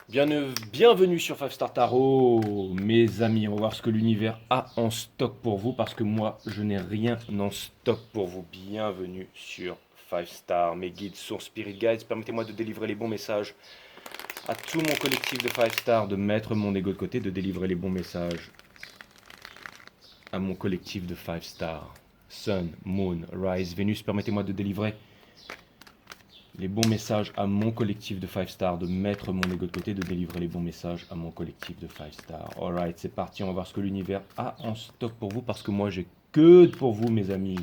Bienvenue sur 5 Star Tarot, mes amis. On va voir ce que l'univers a en stock pour vous parce que moi, je n'ai rien en stock pour vous. Bienvenue sur 5 Star, mes guides, sources, spirit guides. Permettez-moi de délivrer les bons messages à tout mon collectif de 5 Star, de mettre mon ego de côté, de délivrer les bons messages à mon collectif de 5 Star. Sun, Moon, Rise, Vénus. Permettez-moi de délivrer les bons messages à mon collectif de 5 stars, de mettre mon ego de côté, de délivrer les bons messages à mon collectif de 5 stars. Alright, c'est parti, on va voir ce que l'univers a en stock pour vous, parce que moi j'ai que pour vous, mes amis.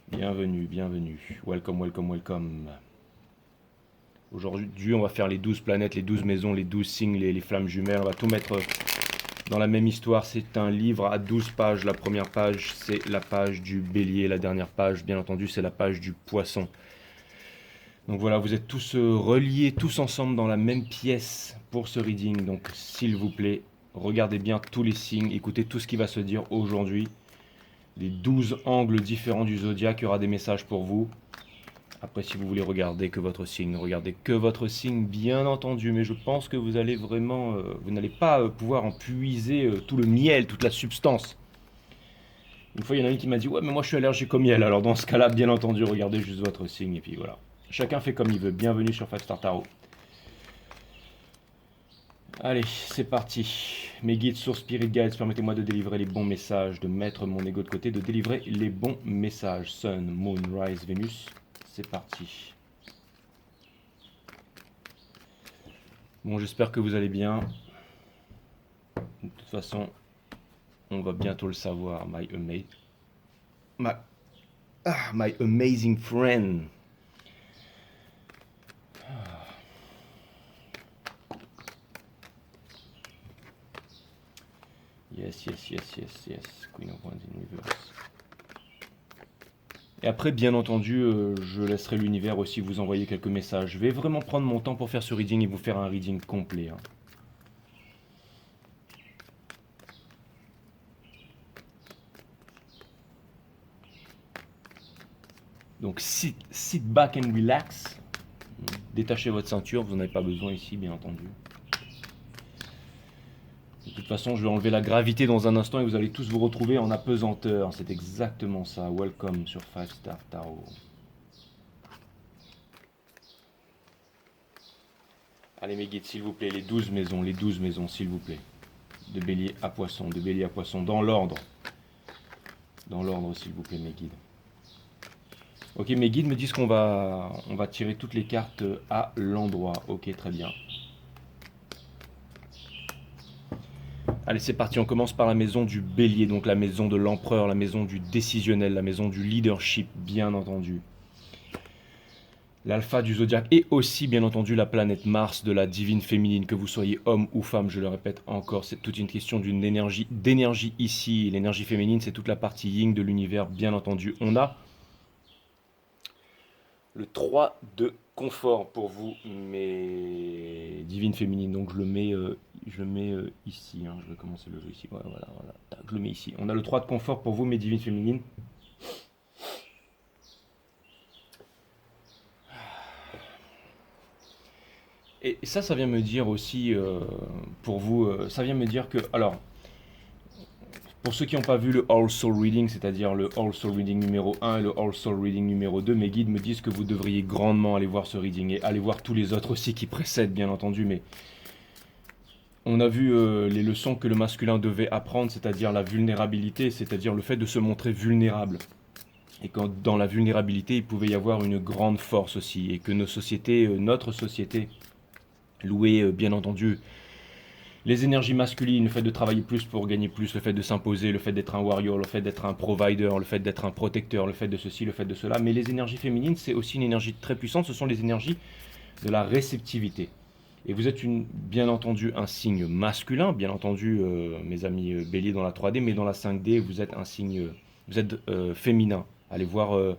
Bienvenue, bienvenue. Welcome, welcome, welcome. Aujourd'hui, on va faire les 12 planètes, les 12 maisons, les 12 signes, les flammes jumelles. On va tout mettre dans la même histoire. C'est un livre à 12 pages. La première page, c'est la page du bélier. La dernière page, bien entendu, c'est la page du poisson. Donc voilà, vous êtes tous reliés, tous ensemble dans la même pièce pour ce reading. Donc s'il vous plaît, regardez bien tous les signes, écoutez tout ce qui va se dire aujourd'hui. Les 12 angles différents du zodiaque, il y aura des messages pour vous. Après, si vous voulez regarder que votre signe, regardez que votre signe, bien entendu. Mais je pense que vous allez vraiment, vous n'allez pas pouvoir en puiser tout le miel, toute la substance. Une fois, il y en a une qui m'a dit « Ouais, mais moi je suis allergique au miel. » Alors dans ce cas-là, bien entendu, regardez juste votre signe et puis voilà. Chacun fait comme il veut. Bienvenue sur 5 Star Tarot. Allez, c'est parti. Mes guides, sources, spirit guides, permettez-moi de délivrer les bons messages, de mettre mon ego de côté, de délivrer les bons messages. Sun, Moon, Rise, Vénus. C'est parti. Bon, j'espère que vous allez bien. De toute façon, on va bientôt le savoir. My amazing friend. Yes. Queen of Wands in reverse. Et après, bien entendu, je laisserai l'univers aussi vous envoyer quelques messages. Je vais vraiment prendre mon temps pour faire ce reading et vous faire un reading complet. Hein. Donc, sit back and relax. Détachez votre ceinture, vous n'en avez pas besoin ici, bien entendu. De toute façon, je vais enlever la gravité dans un instant et vous allez tous vous retrouver en apesanteur. C'est exactement ça. Welcome sur 5 Star Tarot. Allez mes guides, s'il vous plaît, les 12 maisons, s'il vous plaît. De bélier à poisson, dans l'ordre. Dans l'ordre, s'il vous plaît, mes guides. Ok, mes guides me disent qu'on va tirer toutes les cartes à l'endroit. Ok, très bien. Allez, c'est parti, on commence par la maison du bélier, donc la maison de l'empereur, la maison du décisionnel, la maison du leadership, bien entendu. L'alpha du zodiaque et aussi, bien entendu, la planète Mars de la divine féminine, que vous soyez homme ou femme, je le répète encore, c'est toute une question d'énergie ici. L'énergie féminine, c'est toute la partie yin de l'univers, bien entendu. On a le 3 de confort pour vous, mes divines féminines. Donc je le mets ici. Hein. Je vais commencer le jeu ici. Ouais, voilà. Je le mets ici. On a le 3 de confort pour vous, mes divines féminines. Et ça vient me dire aussi, pour vous, ça vient me dire que, alors, pour ceux qui n'ont pas vu le All Soul Reading, c'est-à-dire le All Soul Reading numéro 1 et le All Soul Reading numéro 2, mes guides me disent que vous devriez grandement aller voir ce reading et aller voir tous les autres aussi qui précèdent, bien entendu. Mais on a vu les leçons que le masculin devait apprendre, c'est-à-dire la vulnérabilité, c'est-à-dire le fait de se montrer vulnérable. Et quand dans la vulnérabilité, il pouvait y avoir une grande force aussi. Et que nos sociétés, notre société, louait bien entendu les énergies masculines, le fait de travailler plus pour gagner plus, le fait de s'imposer, le fait d'être un warrior, le fait d'être un provider, le fait d'être un protecteur, le fait de ceci, le fait de cela. Mais les énergies féminines, c'est aussi une énergie très puissante, ce sont les énergies de la réceptivité. Et vous êtes bien entendu un signe masculin, bien entendu mes amis béliers dans la 3D, mais dans la 5D, vous êtes un signe, vous êtes féminin. Allez voir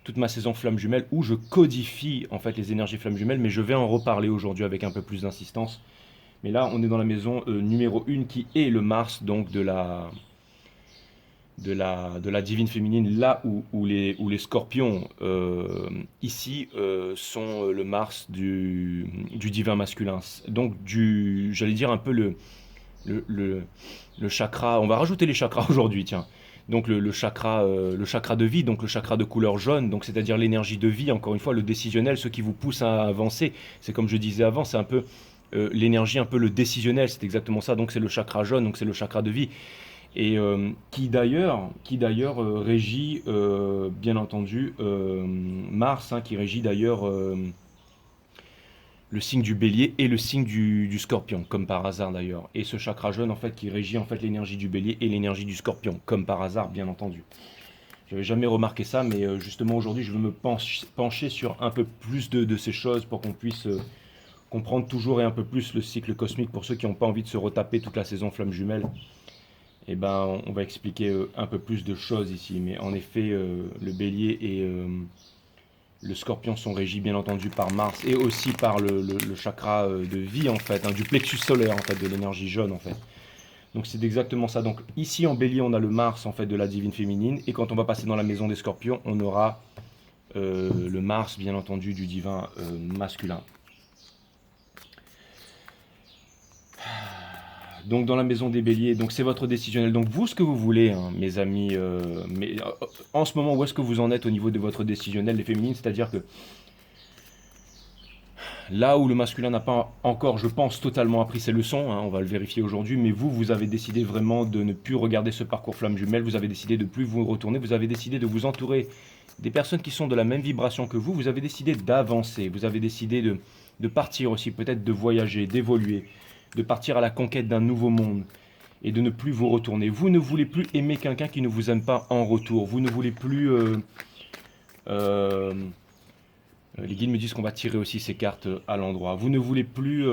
toute ma saison flamme jumelle où je codifie en fait les énergies flamme jumelle, mais je vais en reparler aujourd'hui avec un peu plus d'insistance. Mais là, on est dans la maison numéro 1 qui est le Mars donc de de la divine féminine, là où les scorpions, ici, sont le Mars du divin masculin. Donc, j'allais dire un peu le, le, le chakra, on va rajouter les chakras aujourd'hui, tiens. Donc le chakra de vie, donc le chakra de couleur jaune, donc c'est-à-dire l'énergie de vie, encore une fois, le décisionnel, ce qui vous pousse à avancer. C'est comme je disais avant, c'est un peu l'énergie, un peu le décisionnel, c'est exactement ça. Donc c'est le chakra jaune, donc c'est le chakra de vie. Et qui d'ailleurs régit, bien entendu, Mars, hein, qui régit d'ailleurs le signe du bélier et le signe du scorpion, comme par hasard d'ailleurs. Et ce chakra jaune, en fait, qui régit en fait l'énergie du bélier et l'énergie du scorpion, comme par hasard, bien entendu. J'avais jamais remarqué ça, mais justement aujourd'hui, je veux me pencher sur un peu plus de ces choses pour qu'on puisse comprendre toujours et un peu plus le cycle cosmique. Pour ceux qui n'ont pas envie de se retaper toute la saison Flamme Jumelle, eh ben, on va expliquer un peu plus de choses ici. Mais en effet, le bélier et le scorpion sont régis bien entendu par Mars et aussi par le chakra de vie en fait, hein, du plexus solaire en fait, de l'énergie jaune en fait. Donc c'est exactement ça. Donc ici en bélier on a le Mars en fait de la divine féminine et quand on va passer dans la maison des scorpions on aura le Mars bien entendu du divin masculin. Donc dans la maison des béliers, donc c'est votre décisionnel. Donc vous, ce que vous voulez, hein, mes amis, en ce moment, où est-ce que vous en êtes au niveau de votre décisionnel, les féminines? C'est-à-dire que là où le masculin n'a pas encore, je pense, totalement appris ses leçons, hein, on va le vérifier aujourd'hui, mais vous, vous avez décidé vraiment de ne plus regarder ce parcours flamme jumelle, vous avez décidé de ne plus vous retourner, vous avez décidé de vous entourer des personnes qui sont de la même vibration que vous avez décidé d'avancer, vous avez décidé de partir aussi, peut-être de voyager, d'évoluer, de partir à la conquête d'un nouveau monde et de ne plus vous retourner. Vous ne voulez plus aimer quelqu'un qui ne vous aime pas en retour. Vous ne voulez plus... les guides me disent qu'on va tirer aussi ces cartes à l'endroit. Vous ne voulez plus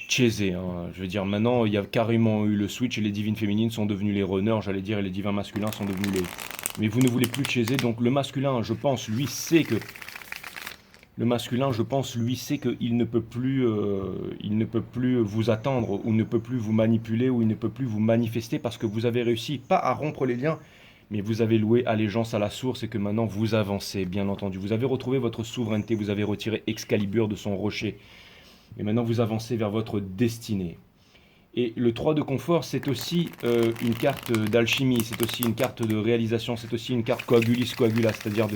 chaser. Hein. Je veux dire, maintenant, il y a carrément eu le switch et les divines féminines sont devenues les runners, j'allais dire, et les divins masculins sont devenus les... Mais vous ne voulez plus chaser. Donc le masculin, je pense, lui, sait que... Le masculin, je pense, lui, sait qu'il ne peut plus, il ne peut plus vous attendre, ou ne peut plus vous manipuler, ou il ne peut plus vous manifester parce que vous avez réussi, pas à rompre les liens, mais vous avez loué allégeance à la source et que maintenant vous avancez, bien entendu. Vous avez retrouvé votre souveraineté, vous avez retiré Excalibur de son rocher. Et maintenant vous avancez vers votre destinée. Et le 3 de confort, c'est aussi une carte d'alchimie, c'est aussi une carte de réalisation, c'est aussi une carte coagulis coagula, c'est-à-dire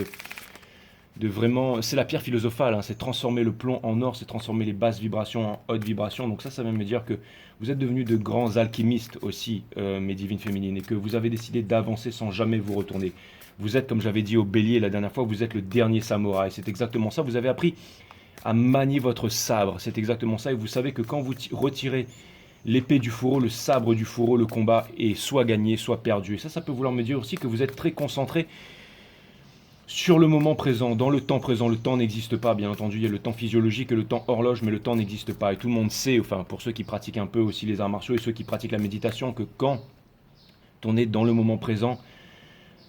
de vraiment, c'est la pierre philosophale, hein, c'est transformer le plomb en or, c'est transformer les basses vibrations en hautes vibrations. Donc ça vient me dire que vous êtes devenus de grands alchimistes aussi, mes divines féminines, et que vous avez décidé d'avancer sans jamais vous retourner. Vous êtes, comme j'avais dit au bélier la dernière fois, vous êtes le dernier samouraï. C'est exactement ça, vous avez appris à manier votre sabre, c'est exactement ça, et vous savez que quand vous retirez l'épée du fourreau, le sabre du fourreau, le combat est soit gagné, soit perdu. Et ça peut vouloir me dire aussi que vous êtes très concentré sur le moment présent, dans le temps présent. Le temps n'existe pas, bien entendu, il y a le temps physiologique et le temps horloge, mais le temps n'existe pas. Et tout le monde sait, enfin pour ceux qui pratiquent un peu aussi les arts martiaux et ceux qui pratiquent la méditation, que quand on est dans le moment présent,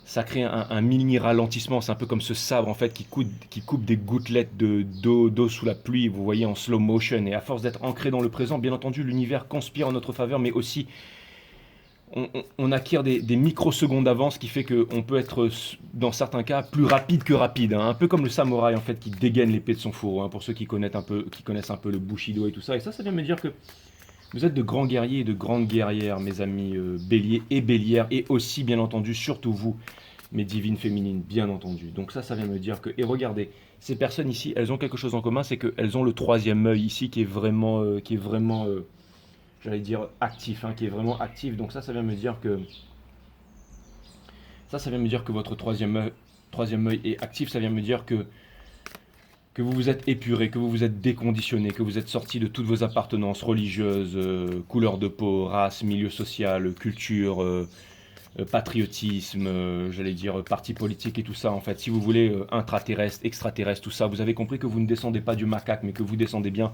ça crée un mini ralentissement. C'est un peu comme ce sabre en fait qui coupe des gouttelettes d'eau sous la pluie, vous voyez, en slow motion. Et à force d'être ancré dans le présent, bien entendu, l'univers conspire en notre faveur, mais aussi on acquiert des microsecondes d'avance qui fait qu'on peut être, dans certains cas, plus rapide que rapide. Hein. Un peu comme le samouraï, en fait, qui dégaine l'épée de son fourreau, hein, pour ceux qui connaissent un peu le Bushido et tout ça. Et ça vient me dire que vous êtes de grands guerriers et de grandes guerrières, mes amis béliers et bélières, et aussi, bien entendu, surtout vous, mes divines féminines, bien entendu. Donc ça vient me dire que... Et regardez, ces personnes ici, elles ont quelque chose en commun, c'est qu'elles ont le troisième œil ici qui est vraiment... j'allais dire actif, hein, qui est vraiment actif. Donc ça vient me dire que vient me dire que votre troisième œil est actif. Ça vient me dire que vous vous êtes épuré, que vous vous êtes déconditionné, que vous êtes sorti de toutes vos appartenances religieuses, couleur de peau, race, milieu social, culture, patriotisme, j'allais dire parti politique et tout ça. En fait, si vous voulez, intraterrestre, extraterrestre, tout ça, vous avez compris que vous ne descendez pas du macaque, mais que vous descendez bien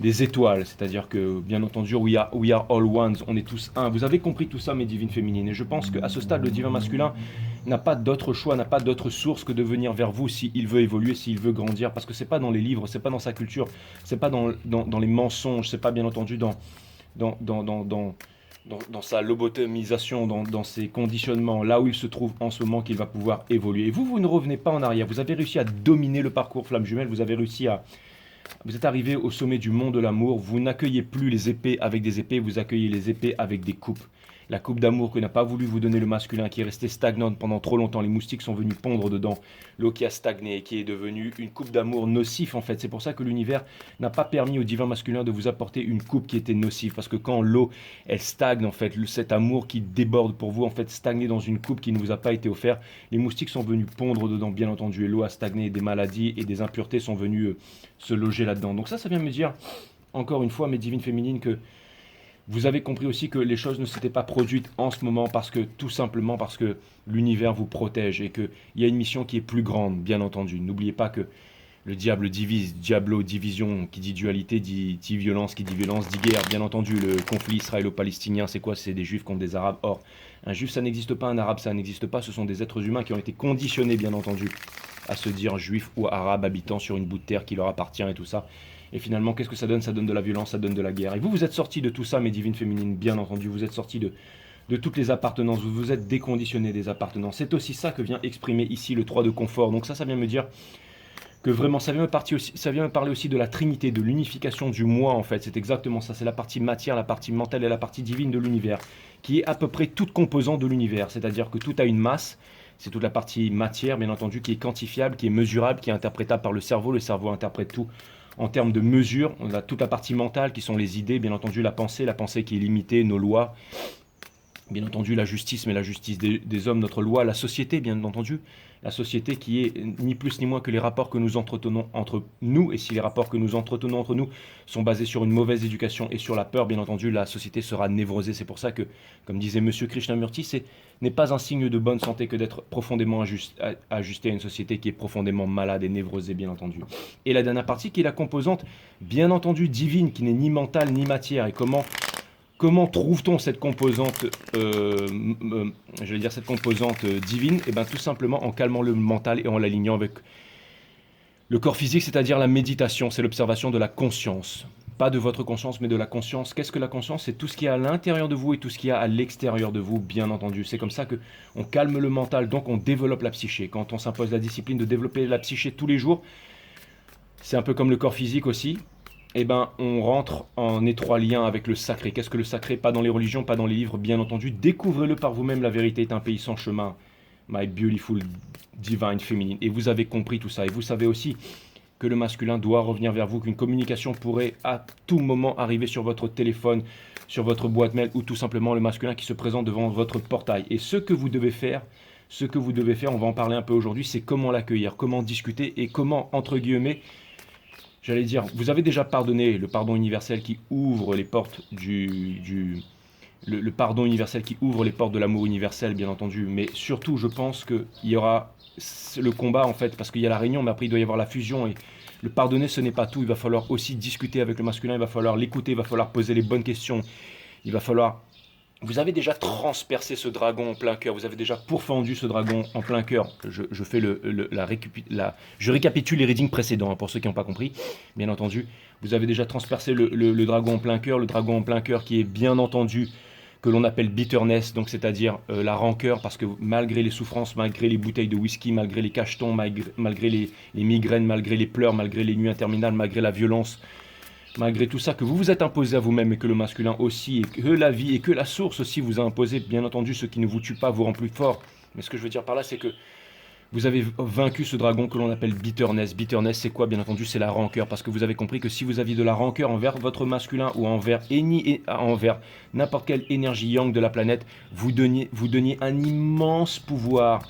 des étoiles, c'est-à-dire que, bien entendu, we are all ones, on est tous un. Vous avez compris tout ça, mes divines féminines, et je pense qu'à ce stade, le divin masculin n'a pas d'autre choix, n'a pas d'autre source que de venir vers vous s'il veut évoluer, s'il veut grandir, parce que c'est pas dans les livres, c'est pas dans sa culture, c'est pas dans les mensonges, c'est pas bien entendu dans dans sa lobotomisation, dans ses conditionnements, là où il se trouve en ce moment, qu'il va pouvoir évoluer. Et vous ne revenez pas en arrière. Vous avez réussi à dominer le parcours Flamme Jumelle. Vous êtes arrivé au sommet du mont de l'amour. Vous n'accueillez plus les épées avec des épées, vous accueillez les épées avec des coupes. La coupe d'amour que n'a pas voulu vous donner le masculin, qui est resté stagnante pendant trop longtemps. Les moustiques sont venus pondre dedans. L'eau qui a stagné et qui est devenue une coupe d'amour nocif en fait. C'est pour ça que l'univers n'a pas permis au divin masculin de vous apporter une coupe qui était nocive. Parce que quand l'eau, elle stagne en fait, cet amour qui déborde pour vous en fait, stagné dans une coupe qui ne vous a pas été offerte. Les moustiques sont venus pondre dedans bien entendu. Et l'eau a stagné et des maladies et des impuretés sont venues se loger là-dedans. Donc ça vient me dire, encore une fois, mes divines féminines, que vous avez compris aussi que les choses ne s'étaient pas produites en ce moment tout simplement parce que l'univers vous protège et qu'il y a une mission qui est plus grande, bien entendu. N'oubliez pas que le diable divise, diablo, division, qui dit dualité, dit violence, qui dit violence, dit guerre. Bien entendu, le conflit israélo-palestinien, c'est quoi? C'est des juifs contre des arabes. Or, un juif, ça n'existe pas, un arabe, ça n'existe pas. Ce sont des êtres humains qui ont été conditionnés, bien entendu, à se dire juif ou arabe habitant sur une bout de terre qui leur appartient et tout ça. Et finalement, qu'est-ce que ça donne? Ça donne de la violence, ça donne de la guerre. Et vous êtes sortis de tout ça, mes divines féminines, bien entendu. Vous êtes sortis de toutes les appartenances. Vous vous êtes déconditionnés des appartenances. C'est aussi ça que vient exprimer ici le 3 de confort. Donc ça vient me dire que vraiment, ça vient me parler aussi de la trinité, de l'unification du moi, en fait. C'est exactement ça. C'est la partie matière, la partie mentale et la partie divine de l'univers, qui est à peu près toute composante de l'univers. C'est-à-dire que tout a une masse. C'est toute la partie matière, bien entendu, qui est quantifiable, qui est mesurable, qui est interprétable par le cerveau. Le cerveau interprète tout en termes de mesure. On a toute la partie mentale, qui sont les idées, bien entendu, la pensée qui est limitée, nos lois. Bien entendu, la justice, mais la justice des hommes, notre loi, la société, bien entendu. La société qui est ni plus ni moins que les rapports que nous entretenons entre nous. Et si les rapports que nous entretenons entre nous sont basés sur une mauvaise éducation et sur la peur, bien entendu, la société sera névrosée. C'est pour ça que, comme disait Monsieur Krishnamurti, n'est pas un signe de bonne santé que d'être profondément ajusté à une société qui est profondément malade et névrosée, bien entendu. Et la dernière partie qui est la composante, bien entendu, divine, qui n'est ni mentale ni matière. Et Comment trouve-t-on cette composante, cette composante divine? Eh bien, tout simplement en calmant le mental et en l'alignant avec le corps physique, c'est-à-dire la méditation. C'est l'observation de la conscience. Pas de votre conscience, mais de la conscience. Qu'est-ce que la conscience? C'est tout ce qu'il y a à l'intérieur de vous et tout ce qu'il y a à l'extérieur de vous, bien entendu. C'est comme ça qu'on calme le mental, donc on développe la psyché. Quand on s'impose la discipline de développer la psyché tous les jours, c'est un peu comme le corps physique aussi. Eh ben, on rentre en étroit lien avec le sacré. Qu'est-ce que le sacré? Pas dans les religions, pas dans les livres, bien entendu. Découvrez-le par vous-même. La vérité est un pays sans chemin. My beautiful divine féminine. Et vous avez compris tout ça. Et vous savez aussi que le masculin doit revenir vers vous, qu'une communication pourrait à tout moment arriver sur votre téléphone, sur votre boîte mail, ou tout simplement le masculin qui se présente devant votre portail. Et ce que vous devez faire, on va en parler un peu aujourd'hui, c'est comment l'accueillir, comment discuter et comment, entre guillemets, j'allais dire, vous avez déjà pardonné, le pardon universel qui ouvre les portes le pardon universel qui ouvre les portes de l'amour universel, bien entendu. Mais surtout, je pense qu'il y aura le combat, en fait, parce qu'il y a la réunion, mais après, il doit y avoir la fusion. Et le pardonner, ce n'est pas tout. Il va falloir aussi discuter avec le masculin, il va falloir l'écouter, il va falloir poser les bonnes questions. Il va falloir... Vous avez déjà transpercé ce dragon en plein cœur, vous avez déjà pourfendu ce dragon en plein cœur. Je fais je récapitule les readings précédents, hein, pour ceux qui n'ont pas compris, bien entendu. Vous avez déjà transpercé le dragon en plein cœur qui est bien entendu, que l'on appelle bitterness, donc c'est-à-dire la rancœur, parce que malgré les souffrances, malgré les bouteilles de whisky, malgré les cachetons, malgré les migraines, malgré les pleurs, malgré les nuits interminables, malgré la violence, malgré tout ça que vous vous êtes imposé à vous-même et que le masculin aussi, et que la vie et que la source aussi vous a imposé, bien entendu, ce qui ne vous tue pas vous rend plus fort. Mais ce que je veux dire par là, c'est que vous avez vaincu ce dragon que l'on appelle bitterness. Bitterness, c'est quoi? Bien entendu, c'est la rancœur, parce que vous avez compris que si vous aviez de la rancœur envers votre masculin ou envers n'importe quelle énergie yang de la planète, vous donniez un immense pouvoir.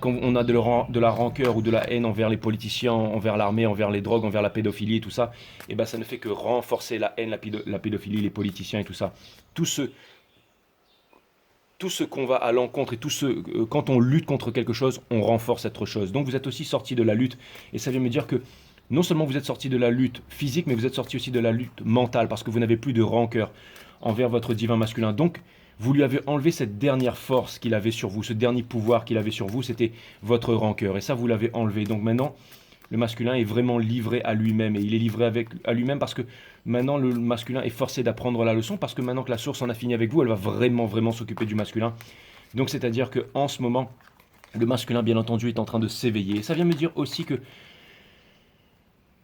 Quand on a de la rancœur ou de la haine envers les politiciens, envers l'armée, envers les drogues, envers la pédophilie et tout ça, et ben ça ne fait que renforcer la haine, la pédophilie, les politiciens et tout ça. Tout ce qu'on va à l'encontre et quand on lutte contre quelque chose, on renforce cette chose. Donc vous êtes aussi sorti de la lutte, et ça vient me dire que non seulement vous êtes sorti de la lutte physique, mais vous êtes sorti aussi de la lutte mentale, parce que vous n'avez plus de rancœur envers votre divin masculin. Donc vous lui avez enlevé cette dernière force qu'il avait sur vous, ce dernier pouvoir qu'il avait sur vous, c'était votre rancœur. Et ça, vous l'avez enlevé. Donc maintenant, Le masculin est vraiment livré à lui-même et il est livré à lui-même parce que maintenant le masculin est forcé d'apprendre la leçon parce que maintenant que la source en a fini avec vous, elle va vraiment s'occuper du masculin. Donc c'est-à-dire qu'en ce moment, le masculin, bien entendu, est en train de s'éveiller. Ça vient me dire aussi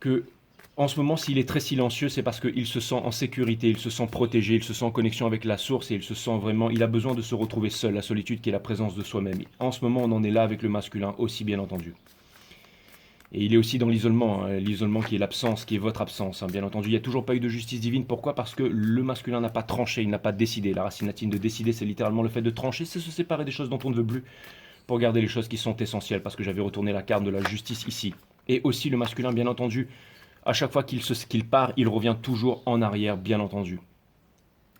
que en ce moment, s'il est très silencieux, c'est parce qu'il se sent en sécurité, il se sent protégé, il se sent en connexion avec la source et il se sent vraiment, il a besoin de se retrouver seul, la solitude qui est la présence de soi-même. En ce moment, on en est là avec le masculin aussi, bien entendu. Et il est aussi dans l'isolement, hein, l'isolement qui est l'absence, qui est votre absence. Hein, bien entendu, il n'y a toujours pas eu de justice divine. Pourquoi? Parce que le masculin n'a pas tranché, il n'a pas décidé. La racine latine de décider, c'est littéralement le fait de trancher, c'est se séparer des choses dont on ne veut plus pour garder les choses qui sont essentielles. Parce que j'avais retourné la carte de la justice ici. Et aussi le masculin, bien entendu, à chaque fois qu'il part, il revient toujours en arrière, bien entendu.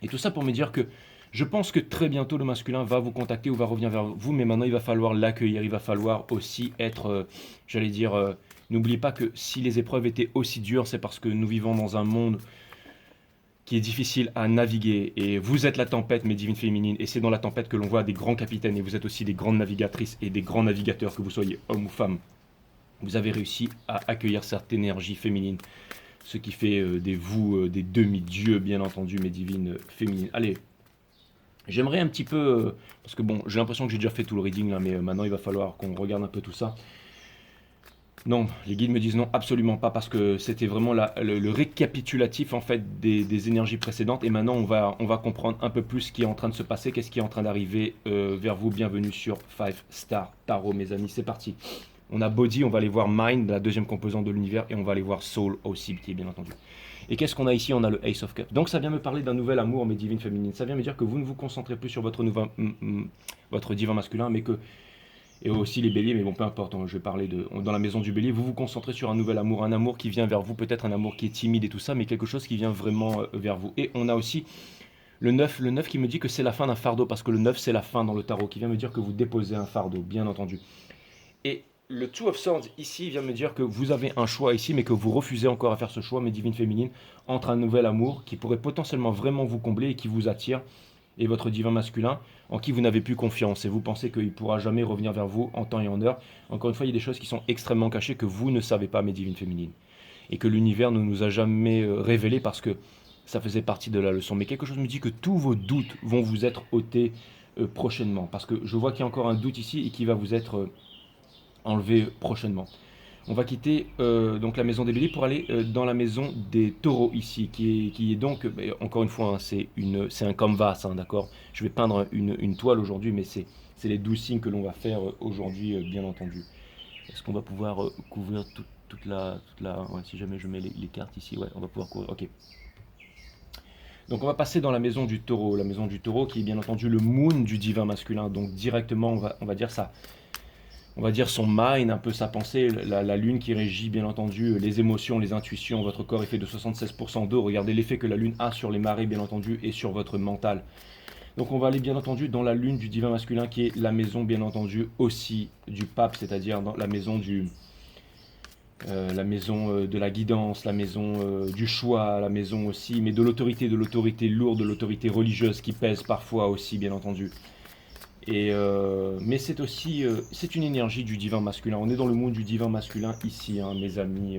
Et tout ça pour me dire que je pense que très bientôt le masculin va vous contacter ou va revenir vers vous, mais maintenant il va falloir l'accueillir, il va falloir aussi être, j'allais dire, n'oubliez pas que si les épreuves étaient aussi dures, c'est parce que nous vivons dans un monde qui est difficile à naviguer. Et vous êtes la tempête, mes divines féminines, et c'est dans la tempête que l'on voit des grands capitaines, et vous êtes aussi des grandes navigatrices et des grands navigateurs, que vous soyez homme ou femme. Vous avez réussi à accueillir cette énergie féminine, ce qui fait des vous des demi-dieux, bien entendu, mes divines féminines. Allez, j'aimerais un petit peu, parce que bon, j'ai l'impression que j'ai déjà fait tout le reading là, mais maintenant il va falloir qu'on regarde un peu tout ça. Non, les guides me disent non, absolument pas, parce que c'était vraiment le récapitulatif en fait des énergies précédentes, et maintenant on va comprendre un peu plus ce qui est en train de se passer, qu'est-ce qui est en train d'arriver vers vous. Bienvenue sur 5 Star Tarot, mes amis, c'est parti. On a Body, on va aller voir Mind, la deuxième composante de l'univers, et on va aller voir Soul aussi, qui est bien entendu. Et qu'est-ce qu'on a ici? On a le Ace of Cups. Donc ça vient me parler d'un nouvel amour, mes divines féminines. Ça vient me dire que vous ne vous concentrez plus sur votre divin masculin, mais que... Et aussi les béliers, mais bon, peu importe, je vais parler dans la maison du bélier, vous vous concentrez sur un nouvel amour, un amour qui vient vers vous, peut-être un amour qui est timide et tout ça, mais quelque chose qui vient vraiment vers vous. Et on a aussi le 9 qui me dit que c'est la fin d'un fardeau, parce que le 9 c'est la fin dans le tarot, qui vient me dire que vous déposez un fardeau, bien entendu. Et le Two of Swords ici vient me dire que vous avez un choix ici, mais que vous refusez encore à faire ce choix, mes divines féminines, entre un nouvel amour qui pourrait potentiellement vraiment vous combler et qui vous attire, et votre divin masculin, en qui vous n'avez plus confiance, et vous pensez qu'il ne pourra jamais revenir vers vous en temps et en heure. Encore une fois, il y a des choses qui sont extrêmement cachées que vous ne savez pas, mes divines féminines, et que l'univers ne nous a jamais révélé parce que ça faisait partie de la leçon. Mais quelque chose me dit que tous vos doutes vont vous être ôtés prochainement, parce que je vois qu'il y a encore un doute ici et qui va vous être enlevé prochainement. On va quitter donc la maison des béliers pour aller dans la maison des taureaux ici, qui est donc, encore une fois, hein, c'est un canvas, hein, d'accord. Je vais peindre une toile aujourd'hui, mais c'est les 12 signes que l'on va faire aujourd'hui, bien entendu. Est-ce qu'on va pouvoir couvrir toute la ouais, si jamais je mets les cartes ici, ouais, on va pouvoir couvrir, ok. Donc on va passer dans la maison du taureau qui est bien entendu le moon du divin masculin, donc directement on va dire ça. On va dire son mind, un peu sa pensée, la lune qui régit bien entendu les émotions, les intuitions. Votre corps est fait de 76% d'eau. Regardez l'effet que la lune a sur les marées bien entendu et sur votre mental. Donc on va aller bien entendu dans la lune du divin masculin qui est la maison bien entendu aussi du pape, c'est-à-dire dans la maison de la guidance, la maison du choix, la maison aussi, mais de l'autorité lourde, de l'autorité religieuse qui pèse parfois aussi bien entendu. Mais c'est aussi c'est une énergie du divin masculin. On est dans le monde du divin masculin ici, hein, mes amis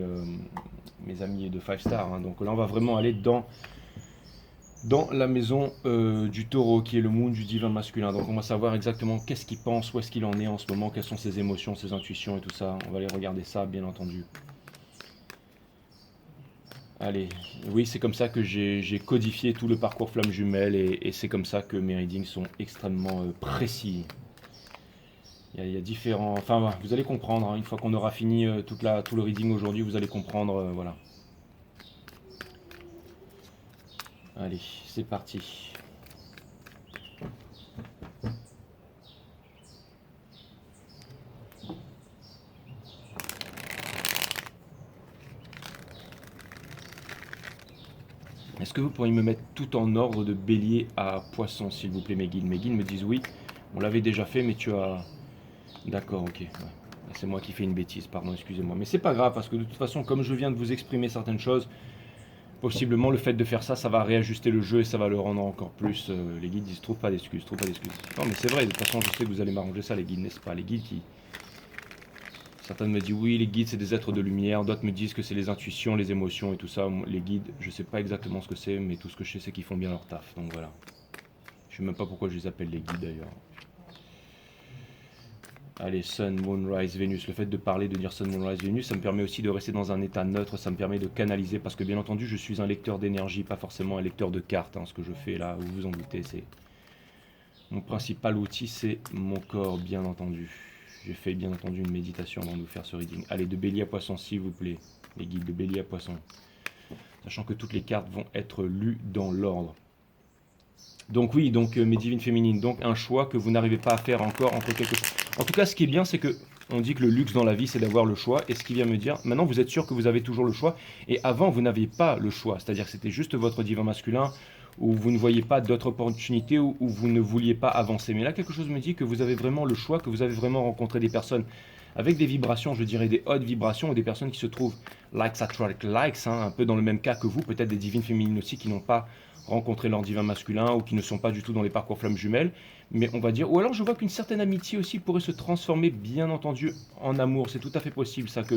de 5 Stars. Hein. Donc là, on va vraiment aller dans la maison du taureau, qui est le monde du divin masculin. Donc on va savoir exactement qu'est-ce qu'il pense, où est-ce qu'il en est en ce moment, quelles sont ses émotions, ses intuitions et tout ça. On va aller regarder ça, bien entendu. Allez, oui, c'est comme ça que j'ai codifié tout le parcours flamme jumelle et c'est comme ça que mes readings sont extrêmement précis. Il y a différents... Enfin, vous allez comprendre, hein, une fois qu'on aura fini tout le reading aujourd'hui, vous allez comprendre, voilà. Allez, c'est parti. Est-ce que vous pourriez me mettre tout en ordre de bélier à poisson, s'il vous plaît, mes guides? Mes guides me disent oui, on l'avait déjà fait, mais tu as... D'accord, ok. Ouais. C'est moi qui fais une bêtise, pardon, excusez-moi. Mais c'est pas grave, parce que de toute façon, comme je viens de vous exprimer certaines choses, possiblement le fait de faire ça, ça va réajuster le jeu et ça va le rendre encore plus... les guides disent trouve pas d'excuses, trouve pas d'excuses. Non, mais c'est vrai, de toute façon, je sais que vous allez m'arranger ça, les guides, n'est-ce pas? Les guides qui... Certains me disent oui, les guides c'est des êtres de lumière, d'autres me disent que c'est les intuitions, les émotions et tout ça. Les guides, je sais pas exactement ce que c'est, mais tout ce que je sais c'est qu'ils font bien leur taf. Donc voilà. Je sais même pas pourquoi je les appelle les guides d'ailleurs. Allez, Sun, Moonrise, Vénus. Le fait de parler, de dire Sun, Moonrise, Vénus, ça me permet aussi de rester dans un état neutre, ça me permet de canaliser, parce que bien entendu, je suis un lecteur d'énergie, pas forcément un lecteur de cartes. Ce que je fais là, vous vous en doutez, c'est mon principal outil, c'est mon corps, bien entendu. J'ai fait bien entendu une méditation avant de vous faire ce reading. Allez, de Bélier à Poisson, s'il vous plaît. Les guides de Bélier à Poisson. Sachant que toutes les cartes vont être lues dans l'ordre. Donc oui, donc mes divines féminines, donc un choix que vous n'arrivez pas à faire encore entre quelque chose. En tout cas, ce qui est bien, c'est que on dit que le luxe dans la vie, c'est d'avoir le choix. Et ce qui vient me dire, maintenant vous êtes sûr que vous avez toujours le choix. Et avant, vous n'aviez pas le choix. C'est-à-dire que c'était juste votre divin masculin, où vous ne voyez pas d'autres opportunités, où vous ne vouliez pas avancer. Mais là, quelque chose me dit que vous avez vraiment le choix, que vous avez vraiment rencontré des personnes avec des vibrations, je dirais des hautes vibrations, ou des personnes qui se trouvent likes attract likes, un peu dans le même cas que vous, peut-être des divines féminines aussi qui n'ont pas rencontrer leur divin masculin ou qui ne sont pas du tout dans les parcours flammes jumelles, mais on va dire, ou alors je vois qu'une certaine amitié aussi pourrait se transformer bien entendu en amour, c'est tout à fait possible ça que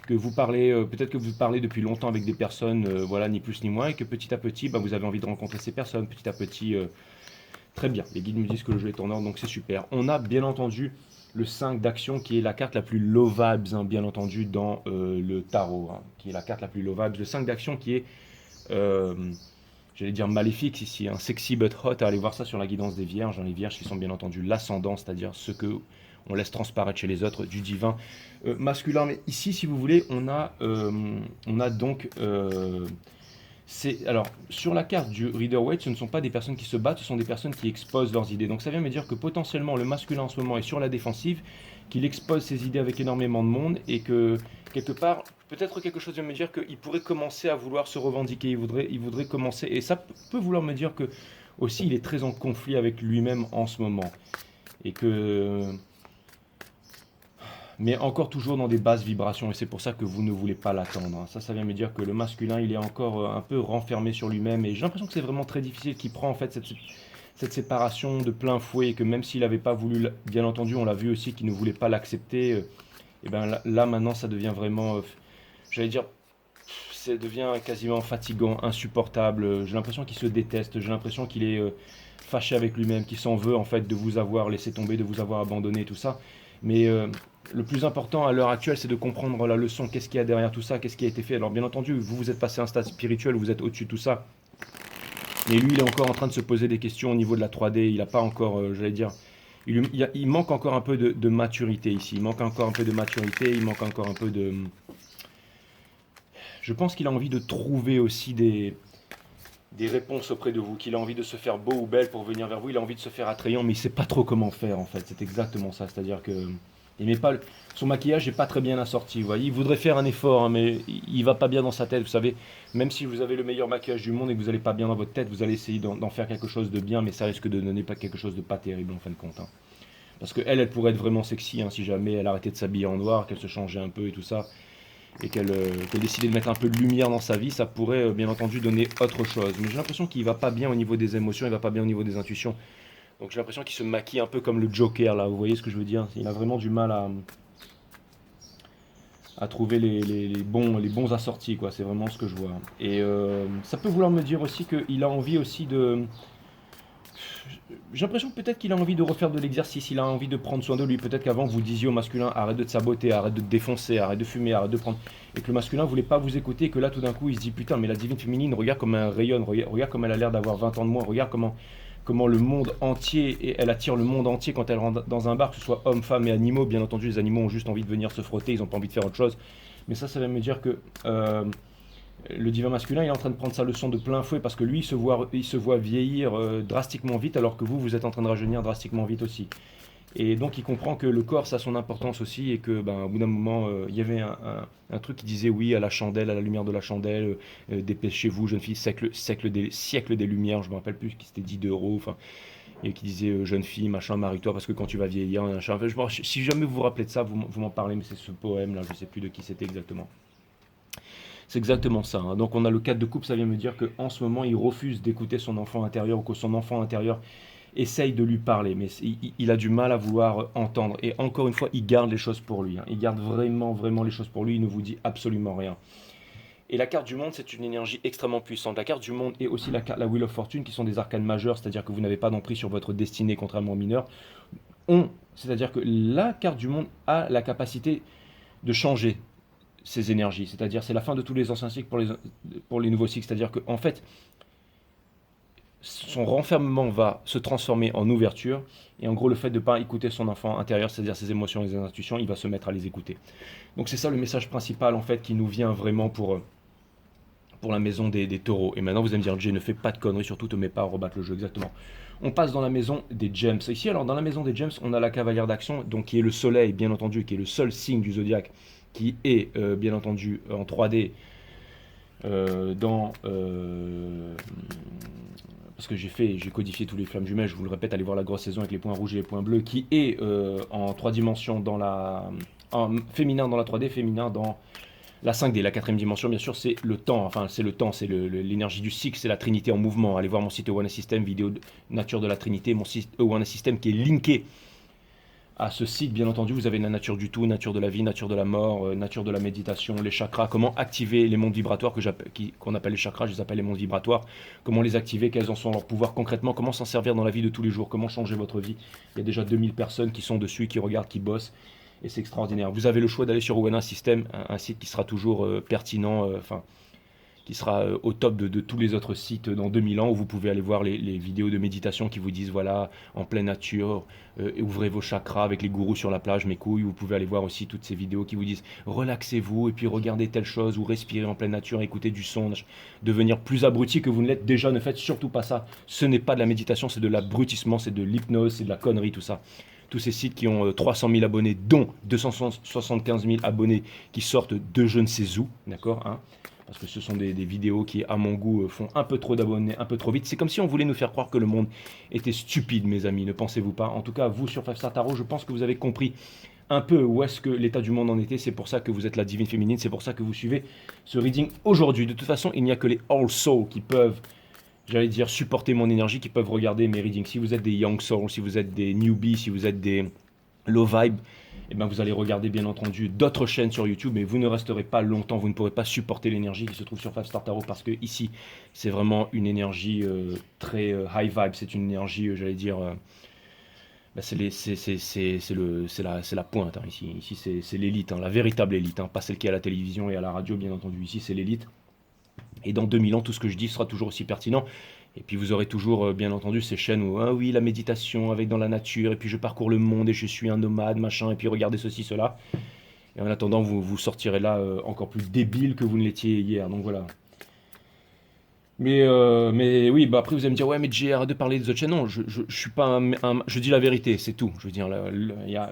vous parlez, peut-être que vous parlez depuis longtemps avec des personnes, voilà, ni plus ni moins, et que petit à petit, vous avez envie de rencontrer ces personnes, petit à petit, très bien, les guides me disent que le jeu est en ordre, donc c'est super. On a bien entendu le 5 d'action qui est la carte la plus low vibes, bien entendu, dans le tarot, qui est la carte la plus low vibes, le 5 d'action qui est... j'allais dire maléfique ici, sexy but hot, allez voir ça sur la guidance des vierges, les vierges qui sont bien entendu l'ascendant, c'est-à-dire ce que on laisse transparaître chez les autres du divin masculin. Mais ici, si vous voulez, on a donc, alors sur la carte du Rider-Waite, ce ne sont pas des personnes qui se battent, ce sont des personnes qui exposent leurs idées. Donc ça vient me dire que potentiellement le masculin en ce moment est sur la défensive, qu'il expose ses idées avec énormément de monde et que quelque part, peut-être quelque chose vient me dire qu'il pourrait commencer à vouloir se revendiquer, il voudrait commencer, et ça peut vouloir me dire que aussi il est très en conflit avec lui-même en ce moment, et que, mais encore toujours dans des basses vibrations, et c'est pour ça que vous ne voulez pas l'attendre. Ça vient me dire que le masculin, il est encore un peu renfermé sur lui-même, et j'ai l'impression que c'est vraiment très difficile, qu'il prend en fait cette séparation de plein fouet, et que même s'il n'avait pas voulu, bien entendu, on l'a vu aussi, qu'il ne voulait pas l'accepter, et bien là maintenant ça devient vraiment, j'allais dire, ça devient quasiment fatigant, insupportable. J'ai l'impression qu'il se déteste, j'ai l'impression qu'il est fâché avec lui-même, qu'il s'en veut en fait de vous avoir laissé tomber, de vous avoir abandonné, tout ça. Mais le plus important à l'heure actuelle, c'est de comprendre la leçon, qu'est-ce qu'il y a derrière tout ça, qu'est-ce qui a été fait. Alors bien entendu, vous êtes passé à un stade spirituel, vous êtes au-dessus de tout ça. Mais lui, il est encore en train de se poser des questions au niveau de la 3D, il n'a pas encore, j'allais dire, il manque encore un peu de maturité ici, il manque encore un peu de maturité, il manque encore un peu de... Je pense qu'il a envie de trouver aussi des réponses auprès de vous, qu'il a envie de se faire beau ou belle pour venir vers vous, il a envie de se faire attrayant, mais il ne sait pas trop comment faire en fait, c'est exactement ça, c'est-à-dire que il met pas, son maquillage n'est pas très bien assorti, vous voyez, il voudrait faire un effort, mais il va pas bien dans sa tête, vous savez, même si vous avez le meilleur maquillage du monde et que vous n'allez pas bien dans votre tête, vous allez essayer d'en faire quelque chose de bien, mais ça risque de donner pas quelque chose de pas terrible en fin de compte. Parce qu'elle, elle pourrait être vraiment sexy si jamais elle arrêtait de s'habiller en noir, qu'elle se changeait un peu et tout ça, et qu'elle décidait de mettre un peu de lumière dans sa vie, ça pourrait bien entendu donner autre chose. Mais j'ai l'impression qu'il va pas bien au niveau des émotions, il va pas bien au niveau des intuitions. Donc j'ai l'impression qu'il se maquille un peu comme le Joker là, vous voyez ce que je veux dire? Il a vraiment du mal à trouver les bons assortis, quoi. C'est vraiment ce que je vois. Et ça peut vouloir me dire aussi qu'il a envie aussi de... J'ai l'impression que peut-être qu'il a envie de refaire de l'exercice, il a envie de prendre soin de lui. Peut-être qu'avant vous disiez au masculin arrête de te saboter, arrête de te défoncer, arrête de fumer, arrête de prendre. Et que le masculin voulait pas vous écouter, et que là tout d'un coup il se dit putain, mais la divine féminine, regarde comme elle rayonne, regarde comme elle a l'air d'avoir 20 ans de moins, regarde comment le monde entier, et elle attire le monde entier quand elle rentre dans un bar, que ce soit hommes, femmes et animaux. Bien entendu, les animaux ont juste envie de venir se frotter, ils n'ont pas envie de faire autre chose. Mais ça va me dire que le divin masculin il est en train de prendre sa leçon de plein fouet parce que lui il se voit vieillir drastiquement vite alors que vous êtes en train de rajeunir drastiquement vite aussi. Et donc il comprend que le corps ça a son importance aussi et que au bout d'un moment il y avait un truc qui disait oui à la chandelle, à la lumière de la chandelle, dépêchez-vous jeune fille, siècle des lumières, je me rappelle plus qui c'était 10 d'euros, enfin, et qui disait jeune fille, machin, marie-toi parce que quand tu vas vieillir, machin. Enfin, si jamais vous vous rappelez de ça, vous m'en parlez, mais c'est ce poème là, je sais plus de qui c'était exactement. C'est exactement ça. Donc on a le 4 de coupe, ça vient me dire qu'en ce moment il refuse d'écouter son enfant intérieur ou que son enfant intérieur essaye de lui parler, mais il a du mal à vouloir entendre. Et encore une fois, il garde les choses pour lui, hein. Il garde vraiment, vraiment les choses pour lui, il ne vous dit absolument rien. Et la carte du monde, c'est une énergie extrêmement puissante. La carte du monde et aussi la Wheel of Fortune, qui sont des arcanes majeures, c'est-à-dire que vous n'avez pas d'emprise sur votre destinée, contrairement aux mineurs, c'est-à-dire que la carte du monde a la capacité de changer ces énergies. C'est-à-dire, c'est la fin de tous les anciens cycles pour les nouveaux cycles. C'est-à-dire qu'en fait, son renfermement va se transformer en ouverture. Et en gros, le fait de ne pas écouter son enfant intérieur, c'est-à-dire ses émotions et ses intuitions, il va se mettre à les écouter. Donc c'est ça le message principal, en fait, qui nous vient vraiment pour la maison des taureaux. Et maintenant, vous allez me dire, Jay, ne fais pas de conneries, surtout te mets pas à rebattre le jeu. Exactement. On passe dans la maison des gems. Ici, alors, dans la maison des gems, on a la cavalière d'action, donc qui est le soleil, bien entendu, qui est le seul signe du zodiaque, qui est, bien entendu, en 3D, parce que j'ai codifié tous les flammes jumelles, je vous le répète, allez voir la grosse saison avec les points rouges et les points bleus, qui est en 3 dimensions féminin dans la 3D, féminin dans la 5D, la quatrième dimension, bien sûr, c'est le temps, enfin c'est le temps, c'est l'énergie du cycle, c'est la Trinité en mouvement. Allez voir mon site One System, vidéo nature de la Trinité, mon site One System qui est linké à ce site, bien entendu. Vous avez la nature du tout, nature de la vie, nature de la mort, nature de la méditation, les chakras, comment activer les mondes vibratoires qu'on appelle les chakras, je les appelle les mondes vibratoires, comment les activer, quels en sont leurs pouvoirs concrètement, comment s'en servir dans la vie de tous les jours, comment changer votre vie. Il y a déjà 2000 personnes qui sont dessus, qui regardent, qui bossent. Et c'est extraordinaire. Vous avez le choix d'aller sur One System, un site qui sera toujours pertinent, qui sera au top de tous les autres sites dans 2000 ans, où vous pouvez aller voir les vidéos de méditation qui vous disent, voilà, en pleine nature, ouvrez vos chakras avec les gourous sur la plage, mes couilles. Vous pouvez aller voir aussi toutes ces vidéos qui vous disent, relaxez-vous, et puis regardez telle chose, ou respirez en pleine nature, écoutez du son, devenir plus abruti que vous ne l'êtes déjà. Ne faites surtout pas ça. Ce n'est pas de la méditation, c'est de l'abrutissement, c'est de l'hypnose, c'est de la connerie, tout ça. Tous ces sites qui ont 300 000 abonnés, dont 275 000 abonnés qui sortent de je ne sais où, d'accord, hein, parce que ce sont des vidéos qui, à mon goût, font un peu trop d'abonnés, un peu trop vite. C'est comme si on voulait nous faire croire que le monde était stupide, mes amis, ne pensez-vous pas? En tout cas, vous, sur 5 Star Tarot, je pense que vous avez compris un peu où est-ce que l'état du monde en était. C'est pour ça que vous êtes la divine féminine, c'est pour ça que vous suivez ce reading aujourd'hui. De toute façon, il n'y a que les All Souls qui peuvent, j'allais dire, supporter mon énergie, qui peuvent regarder mes readings. Si vous êtes des Young Souls, si vous êtes des newbies, si vous êtes des low vibe, eh ben vous allez regarder bien entendu d'autres chaînes sur YouTube, mais vous ne resterez pas longtemps, vous ne pourrez pas supporter l'énergie qui se trouve sur 5 Star Tarot, parce que ici, c'est vraiment une énergie très high vibe, c'est une énergie, j'allais dire, c'est la pointe, hein, ici c'est l'élite, hein, la véritable élite, hein, pas celle qui est à la télévision et à la radio, bien entendu, ici c'est l'élite. Et dans 2000 ans, tout ce que je dis sera toujours aussi pertinent. Et puis vous aurez toujours, bien entendu, ces chaînes où, ah oui, la méditation avec dans la nature, et puis je parcours le monde et je suis un nomade, machin, et puis regardez ceci, cela. Et en attendant, vous sortirez là encore plus débile que vous ne l'étiez hier. Donc voilà. Mais oui, bah après vous allez me dire, ouais, mais Jay, arrête de parler des autres chaînes. Non, je suis pas je dis la vérité, c'est tout. Je veux dire,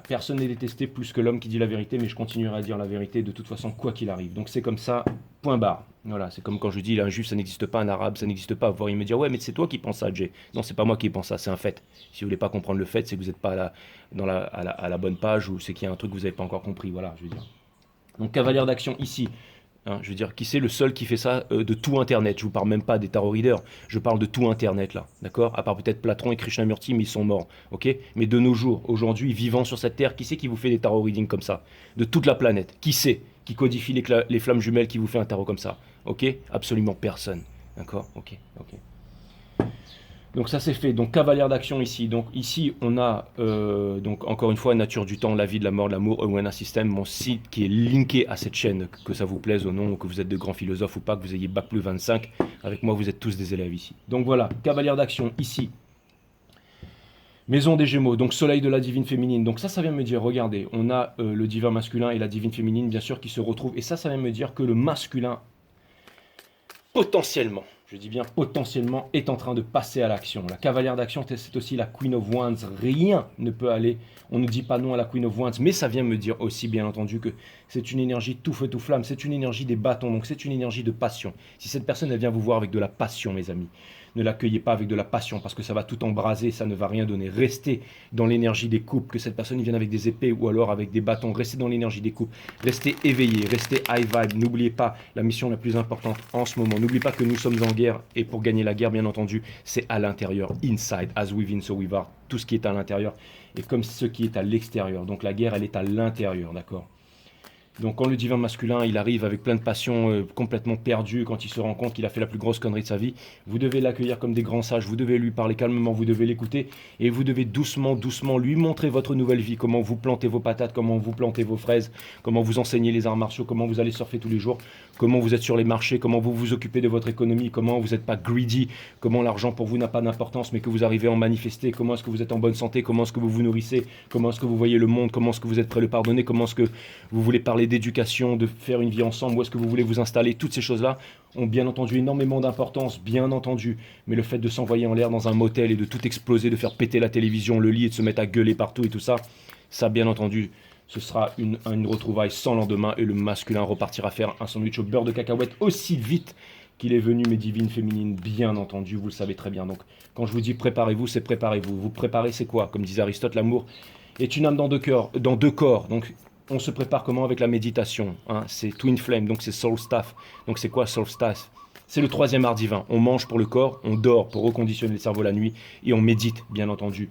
personne n'est détesté plus que l'homme qui dit la vérité, mais je continuerai à dire la vérité de toute façon, quoi qu'il arrive. Donc c'est comme ça, point barre. Voilà, c'est comme quand je dis, un juif, ça n'existe pas, un arabe, ça n'existe pas. Vous pourriez me dire, ouais, mais c'est toi qui penses ça, Jay. Non, c'est pas moi qui pense ça, c'est un fait. Si vous voulez pas comprendre le fait, c'est que vous n'êtes pas à la bonne page, ou c'est qu'il y a un truc que vous n'avez pas encore compris. Voilà, je veux dire. Donc, cavalière d'action ici. Hein, je veux dire, qui c'est le seul qui fait ça de tout Internet? Je vous parle même pas des tarot readers, je parle de tout Internet là, d'accord? À part peut-être Platon et Krishnamurti, mais ils sont morts, ok? Mais de nos jours, aujourd'hui, vivant sur cette terre, qui c'est qui vous fait des tarot readings comme ça? De toute la planète, qui c'est qui codifie les flammes jumelles, qui vous fait un tarot comme ça? Ok? Absolument personne, d'accord? Ok. Donc ça c'est fait, donc cavalière d'action ici. Donc ici on a, donc encore une fois, nature du temps, la vie, de la mort, de l'amour, One System, mon site qui est linké à cette chaîne, que ça vous plaise ou non, que vous êtes de grands philosophes ou pas, que vous ayez bac plus 25, avec moi vous êtes tous des élèves ici. Donc voilà, cavalière d'action ici. Maison des Gémeaux, donc soleil de la divine féminine. Donc ça vient me dire, regardez, on a le divin masculin et la divine féminine, bien sûr, qui se retrouvent. Et ça vient me dire que le masculin, potentiellement, je dis bien potentiellement, est en train de passer à l'action. La cavalière d'action, c'est aussi la Queen of Wands. Rien ne peut aller, on ne dit pas non à la Queen of Wands, mais ça vient me dire aussi, bien entendu, que c'est une énergie tout feu, tout flamme, c'est une énergie des bâtons, donc c'est une énergie de passion. Si cette personne, elle vient vous voir avec de la passion, mes amis, Ne l'accueillez pas avec de la passion parce que ça va tout embraser, ça ne va rien donner. Restez dans l'énergie des coupes, que cette personne vienne avec des épées ou alors avec des bâtons. Restez dans l'énergie des coupes. Restez éveillés, restez high vibe. N'oubliez pas la mission la plus importante en ce moment. N'oubliez pas que nous sommes en guerre et pour gagner la guerre, bien entendu, c'est à l'intérieur. Inside, as within, so without. Tout ce qui est à l'intérieur est comme ce qui est à l'extérieur. Donc la guerre, elle est à l'intérieur, d'accord? Donc quand le divin masculin, il arrive avec plein de passion, complètement perdu, quand il se rend compte qu'il a fait la plus grosse connerie de sa vie, vous devez l'accueillir comme des grands sages, vous devez lui parler calmement, vous devez l'écouter, et vous devez doucement, doucement lui montrer votre nouvelle vie, comment vous plantez vos patates, comment vous plantez vos fraises, comment vous enseignez les arts martiaux, comment vous allez surfer tous les jours, comment vous êtes sur les marchés, comment vous vous occupez de votre économie, comment vous n'êtes pas greedy, comment l'argent pour vous n'a pas d'importance, mais que vous arrivez à en manifester, comment est-ce que vous êtes en bonne santé, comment est-ce que vous vous nourrissez, comment est-ce que vous voyez le monde, comment est-ce que vous êtes prêt à le pardonner, comment est-ce que vous voulez parler d'éducation, de faire une vie ensemble, où est-ce que vous voulez vous installer, toutes ces choses-là ont bien entendu énormément d'importance, bien entendu, mais le fait de s'envoyer en l'air dans un motel et de tout exploser, de faire péter la télévision, le lit et de se mettre à gueuler partout et tout ça, ça bien entendu, ce sera une retrouvaille sans lendemain et le masculin repartira faire un sandwich au beurre de cacahuète aussi vite qu'il est venu, mes divines féminines, bien entendu, vous le savez très bien. Donc quand je vous dis préparez-vous, c'est préparez-vous. Vous préparez, c'est quoi? Comme disait Aristote, l'amour est une âme dans deux corps. Donc on se prépare comment? Avec la méditation, hein? C'est Twin Flame, donc c'est Soul Staff. Donc c'est quoi Soul Staff? C'est le troisième art divin. On mange pour le corps, on dort pour reconditionner le cerveau la nuit, et on médite, bien entendu,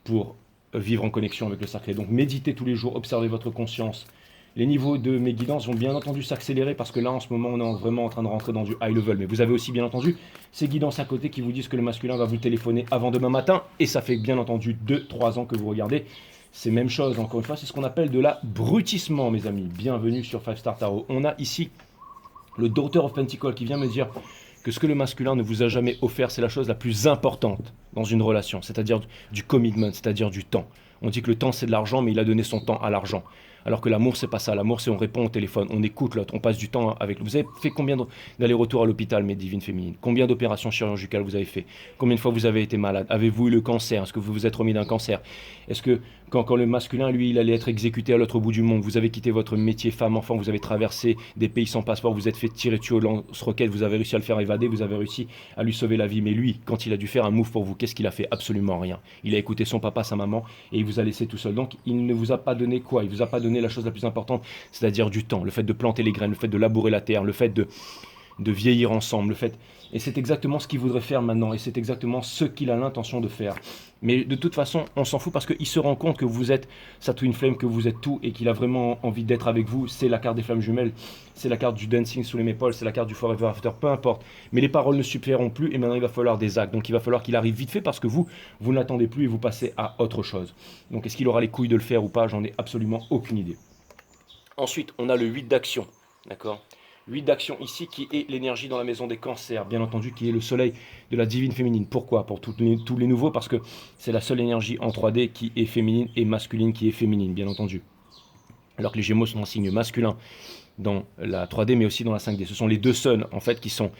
pour vivre en connexion avec le sacré. Donc méditez tous les jours, observez votre conscience. Les niveaux de mes guidances vont bien entendu s'accélérer parce que là, en ce moment, on est vraiment en train de rentrer dans du high level. Mais vous avez aussi, bien entendu, ces guidances à côté qui vous disent que le masculin va vous téléphoner avant demain matin. Et ça fait bien entendu 2-3 ans que vous regardez. C'est même chose, encore une fois, c'est ce qu'on appelle de l'abrutissement, mes amis. Bienvenue sur 5 Star Tarot. On a ici le Daughter of Pentacles qui vient me dire que ce que le masculin ne vous a jamais offert, c'est la chose la plus importante dans une relation, c'est-à-dire du commitment, c'est-à-dire du temps. On dit que le temps, c'est de l'argent, mais il a donné son temps à l'argent. Alors que l'amour, c'est pas ça. L'amour, c'est on répond au téléphone, on écoute l'autre, on passe du temps avec lui. Vous avez fait combien d'allers-retours à l'hôpital, mes divines féminines? Combien d'opérations chirurgicales vous avez fait? Combien de fois vous avez été malade? Avez-vous eu le cancer? Est-ce que vous vous êtes remis d'un cancer? Est-ce que quand le masculin, lui, il allait être exécuté à l'autre bout du monde, vous avez quitté votre métier femme-enfant, vous avez traversé des pays sans passeport, vous êtes fait tirer dessus au lance-roquettes, vous avez réussi à le faire évader, vous avez réussi à lui sauver la vie. Mais lui, quand il a dû faire un move pour vous, qu'est-ce qu'il a fait? Absolument rien. Il a écouté son papa, sa maman, et il vous a laissé tout seul. Donc, il ne vous a pas donné quoi? Il vous a pas donné la chose la plus importante, c'est-à-dire du temps, le fait de planter les graines, le fait de labourer la terre, le fait de vieillir ensemble, le fait... Et c'est exactement ce qu'il voudrait faire maintenant, et c'est exactement ce qu'il a l'intention de faire. Mais de toute façon, on s'en fout parce qu'il se rend compte que vous êtes sa Twin Flame, que vous êtes tout, et qu'il a vraiment envie d'être avec vous. C'est la carte des flammes jumelles, c'est la carte du dancing sous les épaules, c'est la carte du forever after, peu importe. Mais les paroles ne suffiront plus, et maintenant il va falloir des actes. Donc il va falloir qu'il arrive vite fait parce que vous ne l'attendez plus et vous passez à autre chose. Donc est-ce qu'il aura les couilles de le faire ou pas? J'en ai absolument aucune idée. Ensuite, on a le 8 d'action, d'accord? 8 d'action ici qui est l'énergie dans la maison des cancers, bien entendu qui est le soleil de la divine féminine. Pourquoi? Pour tous les nouveaux, parce que c'est la seule énergie en 3D qui est féminine et masculine qui est féminine, bien entendu. Alors que les Gémeaux sont un signe masculin dans la 3D mais aussi dans la 5D. Ce sont les deux seuls en fait qui sont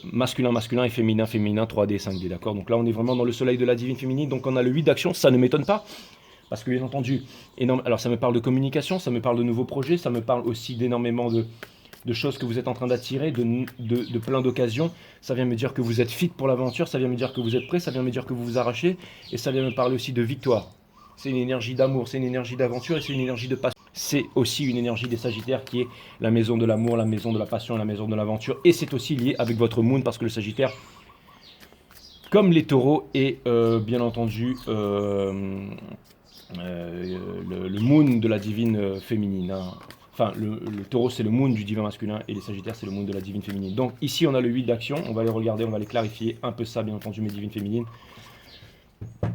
masculin, masculin et féminin, féminin, 3D, 5D, d'accord? Donc là on est vraiment dans le soleil de la divine féminine, donc on a le 8 d'action, ça ne m'étonne pas. Parce que bien entendu, alors ça me parle de communication, ça me parle de nouveaux projets, ça me parle aussi d'énormément de choses que vous êtes en train d'attirer, de plein d'occasions. Ça vient me dire que vous êtes fit pour l'aventure, ça vient me dire que vous êtes prêt, ça vient me dire que vous vous arrachez, et ça vient me parler aussi de victoire. C'est une énergie d'amour, c'est une énergie d'aventure, et c'est une énergie de passion. C'est aussi une énergie des Sagittaires qui est la maison de l'amour, la maison de la passion, la maison de l'aventure, et c'est aussi lié avec votre moon, parce que le Sagittaire, comme les taureaux, est bien entendu le moon de la divine féminine, hein. Enfin, le taureau, c'est le moon du divin masculin et les sagittaires, c'est le moon de la divine féminine. Donc ici, on a le 8 d'action. On va les regarder, on va les clarifier un peu ça, bien entendu, mes divines féminines.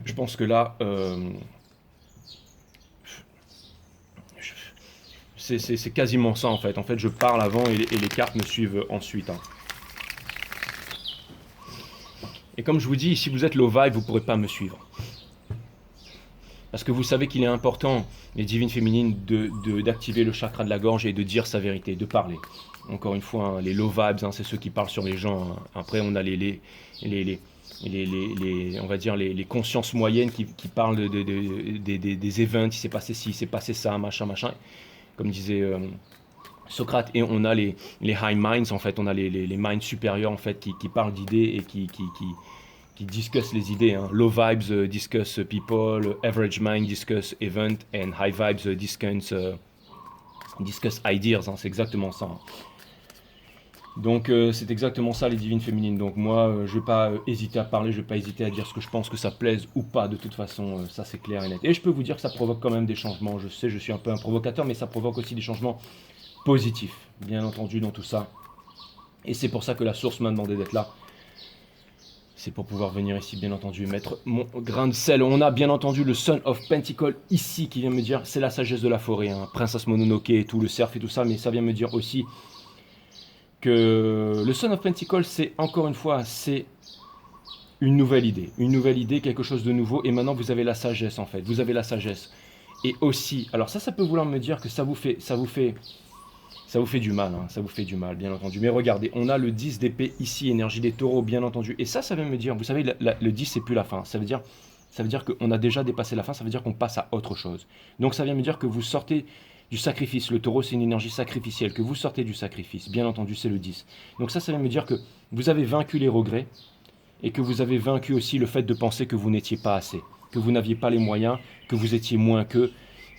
Je pense que là, c'est quasiment ça, en fait. En fait, je parle avant et les cartes me suivent ensuite, hein. Et comme je vous dis, si vous êtes low vibe, vous ne pourrez pas me suivre. Parce que vous savez qu'il est important, les divines féminines, d'activer le chakra de la gorge et de dire sa vérité, de parler. Encore une fois, hein, les low vibes, hein, c'est ceux qui parlent sur les gens, hein. Après, on a on va dire les consciences moyennes qui parlent des events, il s'est passé ci, il s'est passé ça, machin, machin. Comme disait Socrate, et on a les high minds, en fait, on a les minds supérieurs, en fait, qui parlent d'idées et qui discussent les idées. Hein. Low vibes discuss people, average mind discuss event, and high vibes discuss ideas. Hein. C'est exactement ça. Hein. Donc c'est exactement ça les divines féminines. Donc moi je vais pas hésiter à parler, je vais pas hésiter à dire ce que je pense, que ça plaise ou pas. De toute façon, ça c'est clair et net. Et je peux vous dire que ça provoque quand même des changements. Je sais, je suis un peu un provocateur, mais ça provoque aussi des changements positifs, bien entendu, dans tout ça. Et c'est pour ça que la source m'a demandé d'être là. C'est pour pouvoir venir ici, bien entendu, mettre mon grain de sel. On a bien entendu le Son of Pentacle ici qui vient me dire, c'est la sagesse de la forêt, hein. Princesse Mononoke et tout, le surf et tout ça, mais ça vient me dire aussi que le Son of Pentacle, c'est encore une fois, c'est une nouvelle idée, quelque chose de nouveau, et maintenant vous avez la sagesse en fait, vous avez la sagesse. Et aussi, alors ça peut vouloir me dire que ça vous fait du mal, hein, ça vous fait du mal, bien entendu. Mais regardez, on a le 10 d'épée ici, énergie des taureaux, bien entendu. Et ça vient me dire, vous savez, le 10, c'est plus la fin. Ça veut dire qu'on a déjà dépassé la fin, ça veut dire qu'on passe à autre chose. Donc ça vient me dire que vous sortez du sacrifice. Le taureau, c'est une énergie sacrificielle, que vous sortez du sacrifice. Bien entendu, c'est le 10. Donc ça vient me dire que vous avez vaincu les regrets et que vous avez vaincu aussi le fait de penser que vous n'étiez pas assez, que vous n'aviez pas les moyens, que vous étiez moins que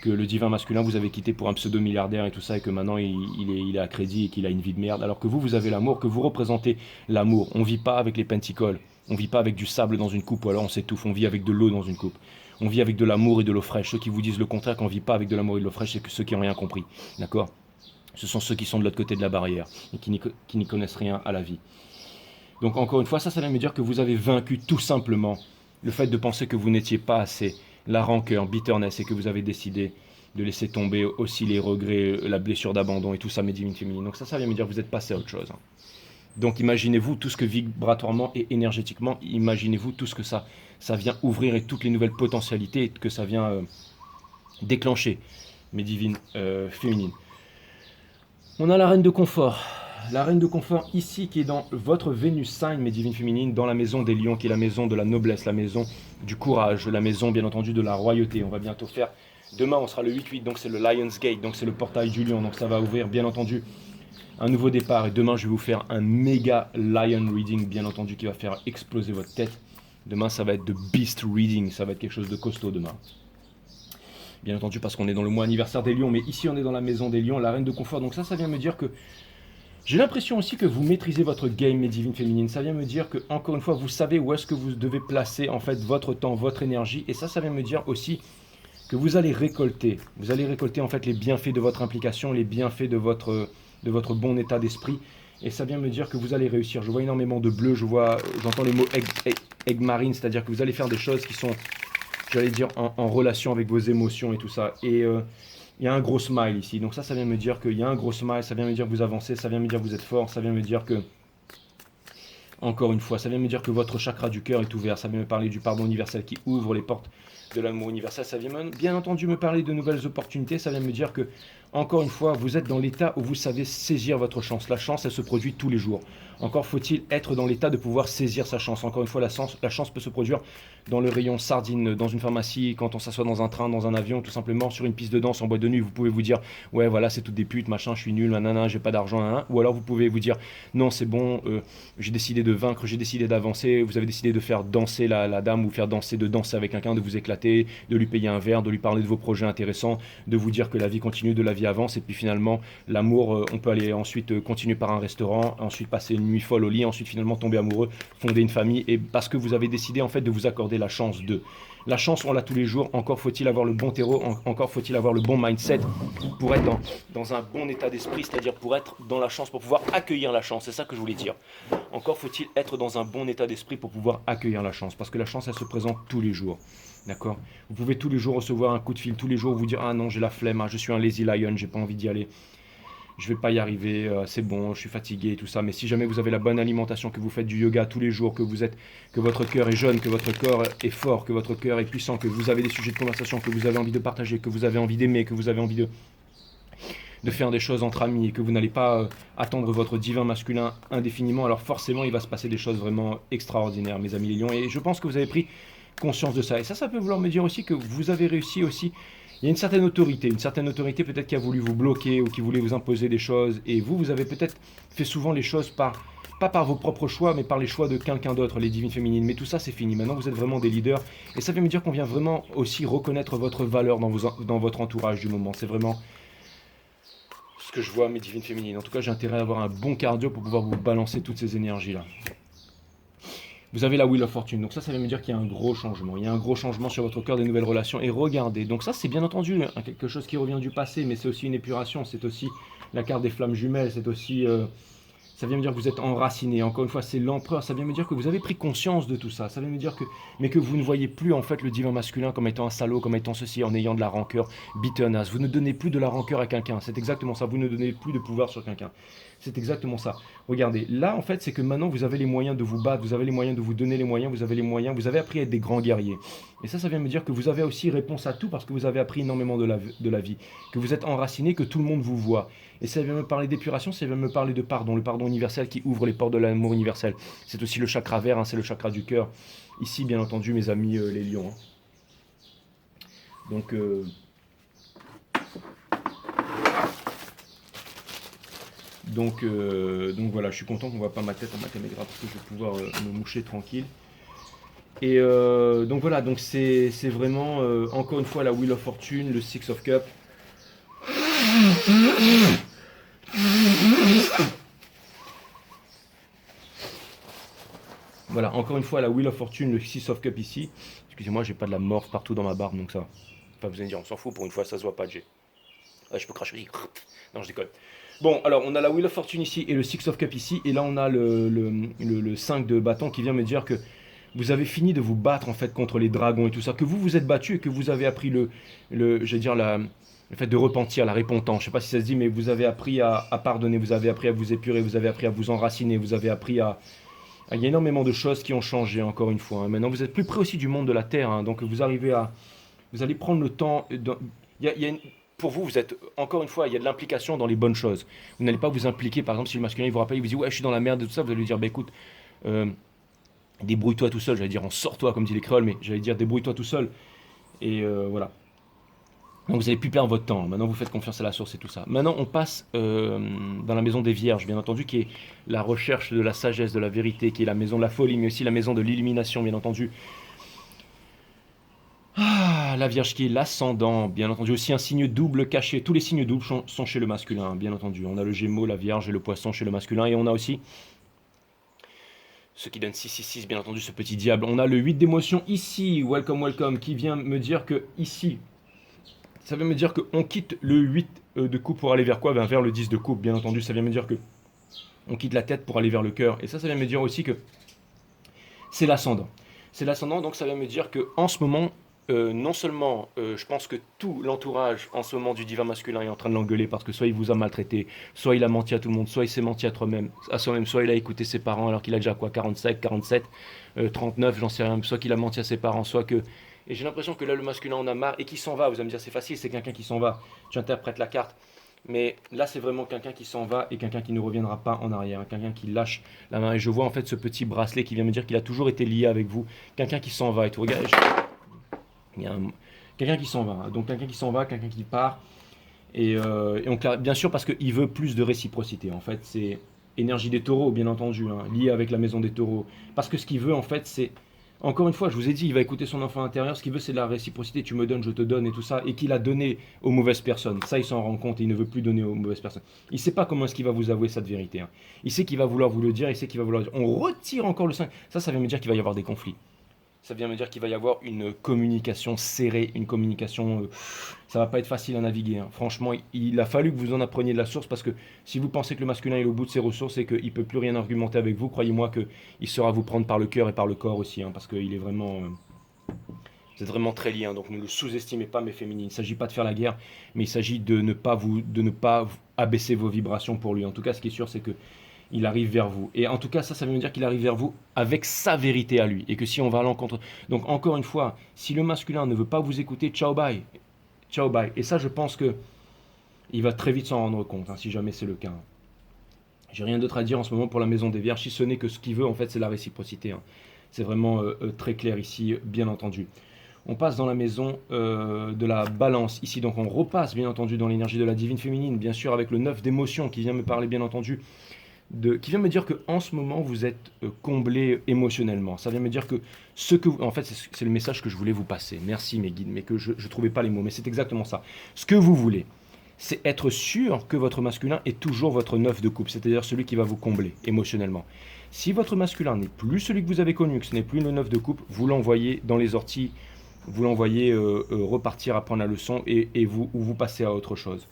le divin masculin vous avez quitté pour un pseudo-milliardaire et tout ça, et que maintenant il est à crédit et qu'il a une vie de merde, alors que vous avez l'amour, que vous représentez l'amour. On ne vit pas avec les pentacles, on ne vit pas avec du sable dans une coupe, ou alors on s'étouffe, on vit avec de l'eau dans une coupe. On vit avec de l'amour et de l'eau fraîche. Ceux qui vous disent le contraire, qu'on ne vit pas avec de l'amour et de l'eau fraîche, c'est que ceux qui n'ont rien compris. D'accord ? Ce sont ceux qui sont de l'autre côté de la barrière et qui n'y connaissent rien à la vie. Donc encore une fois, ça vient me dire que vous avez vaincu tout simplement le fait de penser que vous n'étiez pas assez, la rancœur, bitterness, et que vous avez décidé de laisser tomber aussi les regrets, la blessure d'abandon et tout ça, mes divines féminines. Donc ça vient me dire que vous êtes passé à autre chose. Hein. Donc imaginez-vous tout ce que vibratoirement et énergétiquement, imaginez-vous tout ce que ça vient ouvrir et toutes les nouvelles potentialités que ça vient déclencher, mes divines féminines. On a la reine de confort. La reine de confort ici qui est dans votre Vénus sign, mes divines féminines, dans la maison des lions, qui est la maison de la noblesse, la maison du courage, la maison bien entendu de la royauté. On va bientôt faire, demain on sera le 8-8, donc c'est le Lion's Gate, donc c'est le portail du lion, donc ça va ouvrir bien entendu un nouveau départ. Et demain je vais vous faire un méga lion reading, bien entendu, qui va faire exploser votre tête. Demain ça va être de beast reading, ça va être quelque chose de costaud demain. Bien entendu parce qu'on est dans le mois anniversaire des lions, mais ici on est dans la maison des lions, la reine de confort, donc ça vient me dire que j'ai l'impression aussi que vous maîtrisez votre game, mes divines féminines. Ça vient me dire que, encore une fois, vous savez où est-ce que vous devez placer en fait votre temps, votre énergie. Et ça vient me dire aussi que vous allez récolter. Vous allez récolter en fait les bienfaits de votre implication, les bienfaits de votre bon état d'esprit. Et ça vient me dire que vous allez réussir. Je vois énormément de bleu, j'entends les mots egg marine, c'est-à-dire que vous allez faire des choses qui sont, j'allais dire, en relation avec vos émotions et tout ça. Et il y a un gros smile ici, donc ça vient me dire qu'il y a un gros smile, ça vient me dire que vous avancez, ça vient me dire que vous êtes fort, ça vient me dire que, encore une fois, ça vient me dire que votre chakra du cœur est ouvert, ça vient me parler du pardon universel qui ouvre les portes de l'amour universel, ça vient bien entendu me parler de nouvelles opportunités, ça vient me dire que, encore une fois, vous êtes dans l'état où vous savez saisir votre chance. La chance, elle se produit tous les jours. Encore faut-il être dans l'état de pouvoir saisir sa chance. Encore une fois, la chance peut se produire dans le rayon sardine, dans une pharmacie, quand on s'assoit dans un train, dans un avion, tout simplement sur une piste de danse en boîte de nuit. Vous pouvez vous dire, ouais, voilà, c'est toutes des putes, machin, je suis nul, nanana, j'ai pas d'argent, nanana. Ou alors vous pouvez vous dire, non, c'est bon, j'ai décidé de vaincre, j'ai décidé d'avancer. Vous avez décidé de faire danser la dame ou de danser avec quelqu'un, de vous éclater, de lui payer un verre, de lui parler de vos projets intéressants, de vous dire que la vie continue, de la vie avance, et puis finalement, l'amour, on peut aller ensuite continuer par un restaurant, ensuite passer une nuit folle au lit, ensuite finalement tomber amoureux, fonder une famille, et parce que vous avez décidé en fait de vous accorder la chance de. La chance, on l'a tous les jours, encore faut-il avoir le bon terreau, encore faut-il avoir le bon mindset pour être dans un bon état d'esprit, c'est-à-dire pour être dans la chance, pour pouvoir accueillir la chance, c'est ça que je voulais dire. Encore faut-il être dans un bon état d'esprit pour pouvoir accueillir la chance, parce que la chance, elle se présente tous les jours. D'accord ? Vous pouvez tous les jours recevoir un coup de fil, tous les jours vous dire « Ah non, j'ai la flemme, je suis un lazy lion, j'ai pas envie d'y aller. » Je vais pas y arriver, c'est bon, je suis fatigué et tout ça. Mais si jamais vous avez la bonne alimentation, que vous faites du yoga tous les jours, que votre cœur est jeune, que votre corps est fort, que votre cœur est puissant, que vous avez des sujets de conversation, que vous avez envie de partager, que vous avez envie d'aimer, que vous avez envie de faire des choses entre amis et que vous n'allez pas attendre votre divin masculin indéfiniment, alors forcément il va se passer des choses vraiment extraordinaires, mes amis les lions. Et je pense que vous avez pris conscience de ça. Et ça peut vouloir me dire aussi que vous avez réussi aussi il y a une certaine autorité peut-être qui a voulu vous bloquer ou qui voulait vous imposer des choses. Et vous avez peut-être fait souvent les choses pas par vos propres choix, mais par les choix de quelqu'un d'autre, les divines féminines. Mais tout ça, c'est fini. Maintenant, vous êtes vraiment des leaders. Et ça veut me dire qu'on vient vraiment aussi reconnaître votre valeur dans votre entourage du moment. C'est vraiment ce que je vois, mes divines féminines. En tout cas, j'ai intérêt à avoir un bon cardio pour pouvoir vous balancer toutes ces énergies-là. Vous avez la Wheel of Fortune, donc ça veut me dire qu'il y a un gros changement. Il y a un gros changement sur votre cœur, des nouvelles relations. Et regardez, donc ça c'est bien entendu quelque chose qui revient du passé, mais c'est aussi une épuration, c'est aussi la carte des flammes jumelles, c'est aussi... ça vient me dire que vous êtes enraciné. Encore une fois, c'est l'empereur. Ça vient me dire que vous avez pris conscience de tout ça. Ça vient me dire que, mais que vous ne voyez plus en fait le divin masculin comme étant un salaud, comme étant ceci, en ayant de la rancœur, bitterness. Vous ne donnez plus de la rancœur à quelqu'un. C'est exactement ça. Vous ne donnez plus de pouvoir sur quelqu'un. C'est exactement ça. Regardez, là en fait, c'est que maintenant vous avez les moyens de vous battre, vous avez les moyens de vous donner les moyens, vous avez les moyens, vous avez appris à être des grands guerriers. Et ça vient me dire que vous avez aussi réponse à tout parce que vous avez appris énormément de la vie, que vous êtes enraciné, que tout le monde vous voit. Et ça vient me parler d'épuration, ça vient me parler de pardon, le pardon universel qui ouvre les portes de l'amour universel. C'est aussi le chakra vert, hein, c'est le chakra du cœur. Ici, bien entendu, mes amis les lions. Hein. Donc, donc voilà, je suis content qu'on ne voit pas ma tête en ma caméra parce que je vais pouvoir me moucher tranquille. Et donc voilà, donc c'est vraiment encore une fois la Wheel of Fortune, le Six of Cups. Voilà, encore une fois la Wheel of Fortune, le Six of Cups ici. Excusez-moi, j'ai pas de la morve partout dans ma barbe, donc ça. Enfin, vous allez me dire, on s'en fout, pour une fois ça se voit pas, Jay. Ah, je peux cracher aussi. Non, je déconne. Bon, alors on a la Wheel of Fortune ici et le Six of Cups ici. Et là on a le 5 de bâton qui vient me dire que vous avez fini de vous battre en fait contre les dragons et tout ça. Que vous vous êtes battu et que vous avez appris je vais dire le fait de repentir, la repentance. Je sais pas si ça se dit, mais vous avez appris à pardonner, vous avez appris à vous épurer, vous avez appris à vous enraciner, vous avez appris à... Il y a énormément de choses qui ont changé encore une fois. Hein. Maintenant vous êtes plus près aussi du monde de la Terre. Hein. Donc vous arrivez à... Vous allez prendre le temps... Il y a pour vous, vous êtes, encore une fois, il y a de l'implication dans les bonnes choses. Vous n'allez pas vous impliquer, par exemple, si le masculin il vous rappelle, il vous dit, ouais, je suis dans la merde et tout ça, vous allez lui dire, bah écoute, débrouille-toi tout seul, j'allais dire, en sors-toi, comme dit les créoles, mais j'allais dire, débrouille-toi tout seul. Et voilà. Donc vous n'allez plus perdre votre temps. Maintenant, vous faites confiance à la source et tout ça. Maintenant, on passe dans la maison des vierges, bien entendu, qui est la recherche de la sagesse, de la vérité, qui est la maison de la folie, mais aussi la maison de l'illumination, bien entendu. Ah, la Vierge qui est l'ascendant, bien entendu, aussi un signe double caché. Tous les signes doubles sont chez le masculin, bien entendu. On a le Gémeaux, la Vierge et le Poisson chez le masculin. Et on a aussi ce qui donne 666, bien entendu, ce petit diable. On a le 8 d'émotion ici, welcome, welcome, qui vient me dire que ici, ça veut me dire qu'on quitte le 8 de coupe pour aller vers quoi? Ben, vers le 10 de coupe, bien entendu. Ça vient me dire que on quitte la tête pour aller vers le cœur. Et ça vient me dire aussi que c'est l'ascendant. C'est l'ascendant, donc ça vient me dire que en ce moment, non seulement je pense que tout l'entourage en ce moment du divin masculin est en train de l'engueuler parce que soit il vous a maltraité, soit il a menti à tout le monde, soit il s'est menti à soi-même, soit il a écouté ses parents alors qu'il a déjà quoi, 47, 47, 39, j'en sais rien, soit qu'il a menti à ses parents, soit que... Et j'ai l'impression que là le masculin en a marre et qui s'en va, vous allez me dire c'est facile, c'est quelqu'un qui s'en va, j'interprète la carte. Mais là, c'est vraiment quelqu'un qui s'en va et quelqu'un qui ne reviendra pas en arrière. Hein, quelqu'un qui lâche la main. Et je vois en fait ce petit bracelet qui vient me dire qu'il a toujours été lié avec vous. Quelqu'un qui s'en va et tout. Regardez, il y a quelqu'un qui s'en va. Donc quelqu'un qui s'en va, quelqu'un qui part. Et bien sûr parce qu'il veut plus de réciprocité. En fait, c'est énergie des taureaux, bien entendu, hein, lié avec la maison des taureaux. Parce que ce qu'il veut, en fait, c'est... Encore une fois, je vous ai dit, il va écouter son enfant intérieur. Ce qu'il veut, c'est de la réciprocité. Tu me donnes, je te donne et tout ça. Et qu'il a donné aux mauvaises personnes. Ça, il s'en rend compte et il ne veut plus donner aux mauvaises personnes. Il ne sait pas comment est-ce qu'il va vous avouer cette vérité. Hein. Il sait qu'il va vouloir vous le dire. Il sait qu'il va vouloir dire. On retire encore le 5. Ça vient me dire qu'il va y avoir des conflits. Ça vient me dire qu'il va y avoir une communication serrée, une communication... ça va pas être facile à naviguer. Hein. Franchement, il a fallu que vous en appreniez de la source parce que si vous pensez que le masculin est au bout de ses ressources et qu'il ne peut plus rien argumenter avec vous, croyez-moi qu'il saura vous prendre par le cœur et par le corps aussi. Hein, parce qu'il est vraiment... vous êtes vraiment très liés. Hein, donc ne le sous-estimez pas, mes féminines. Il ne s'agit pas de faire la guerre, mais il s'agit de ne pas abaisser vos vibrations pour lui. En tout cas, ce qui est sûr, c'est que il arrive vers vous. Et en tout cas, ça veut dire qu'il arrive vers vous avec sa vérité à lui. Et que si on va à l'encontre... Donc, encore une fois, si le masculin ne veut pas vous écouter, ciao, bye. Ciao, bye. Et ça, je pense que il va très vite s'en rendre compte, hein, si jamais c'est le cas. J'ai rien d'autre à dire en ce moment pour la maison des Vierges, si ce n'est que ce qu'il veut, en fait, c'est la réciprocité. Hein. C'est vraiment très clair ici, bien entendu. On passe dans la maison de la balance ici. Donc on repasse bien entendu dans l'énergie de la divine féminine, bien sûr avec le 9 d'émotion qui vient me parler bien entendu, qui vient me dire qu'en ce moment vous êtes comblé émotionnellement. Ça vient me dire que en fait c'est le message que je voulais vous passer. Merci mes guides, mais que je ne trouvais pas les mots, mais c'est exactement ça. Ce que vous voulez, c'est être sûr que votre masculin est toujours votre 9 de coupe, c'est-à-dire celui qui va vous combler émotionnellement. Si votre masculin n'est plus celui que vous avez connu, que ce n'est plus le 9 de coupe, vous l'envoyez dans les orties, vous l'envoyez repartir apprendre la leçon et vous passez à autre chose.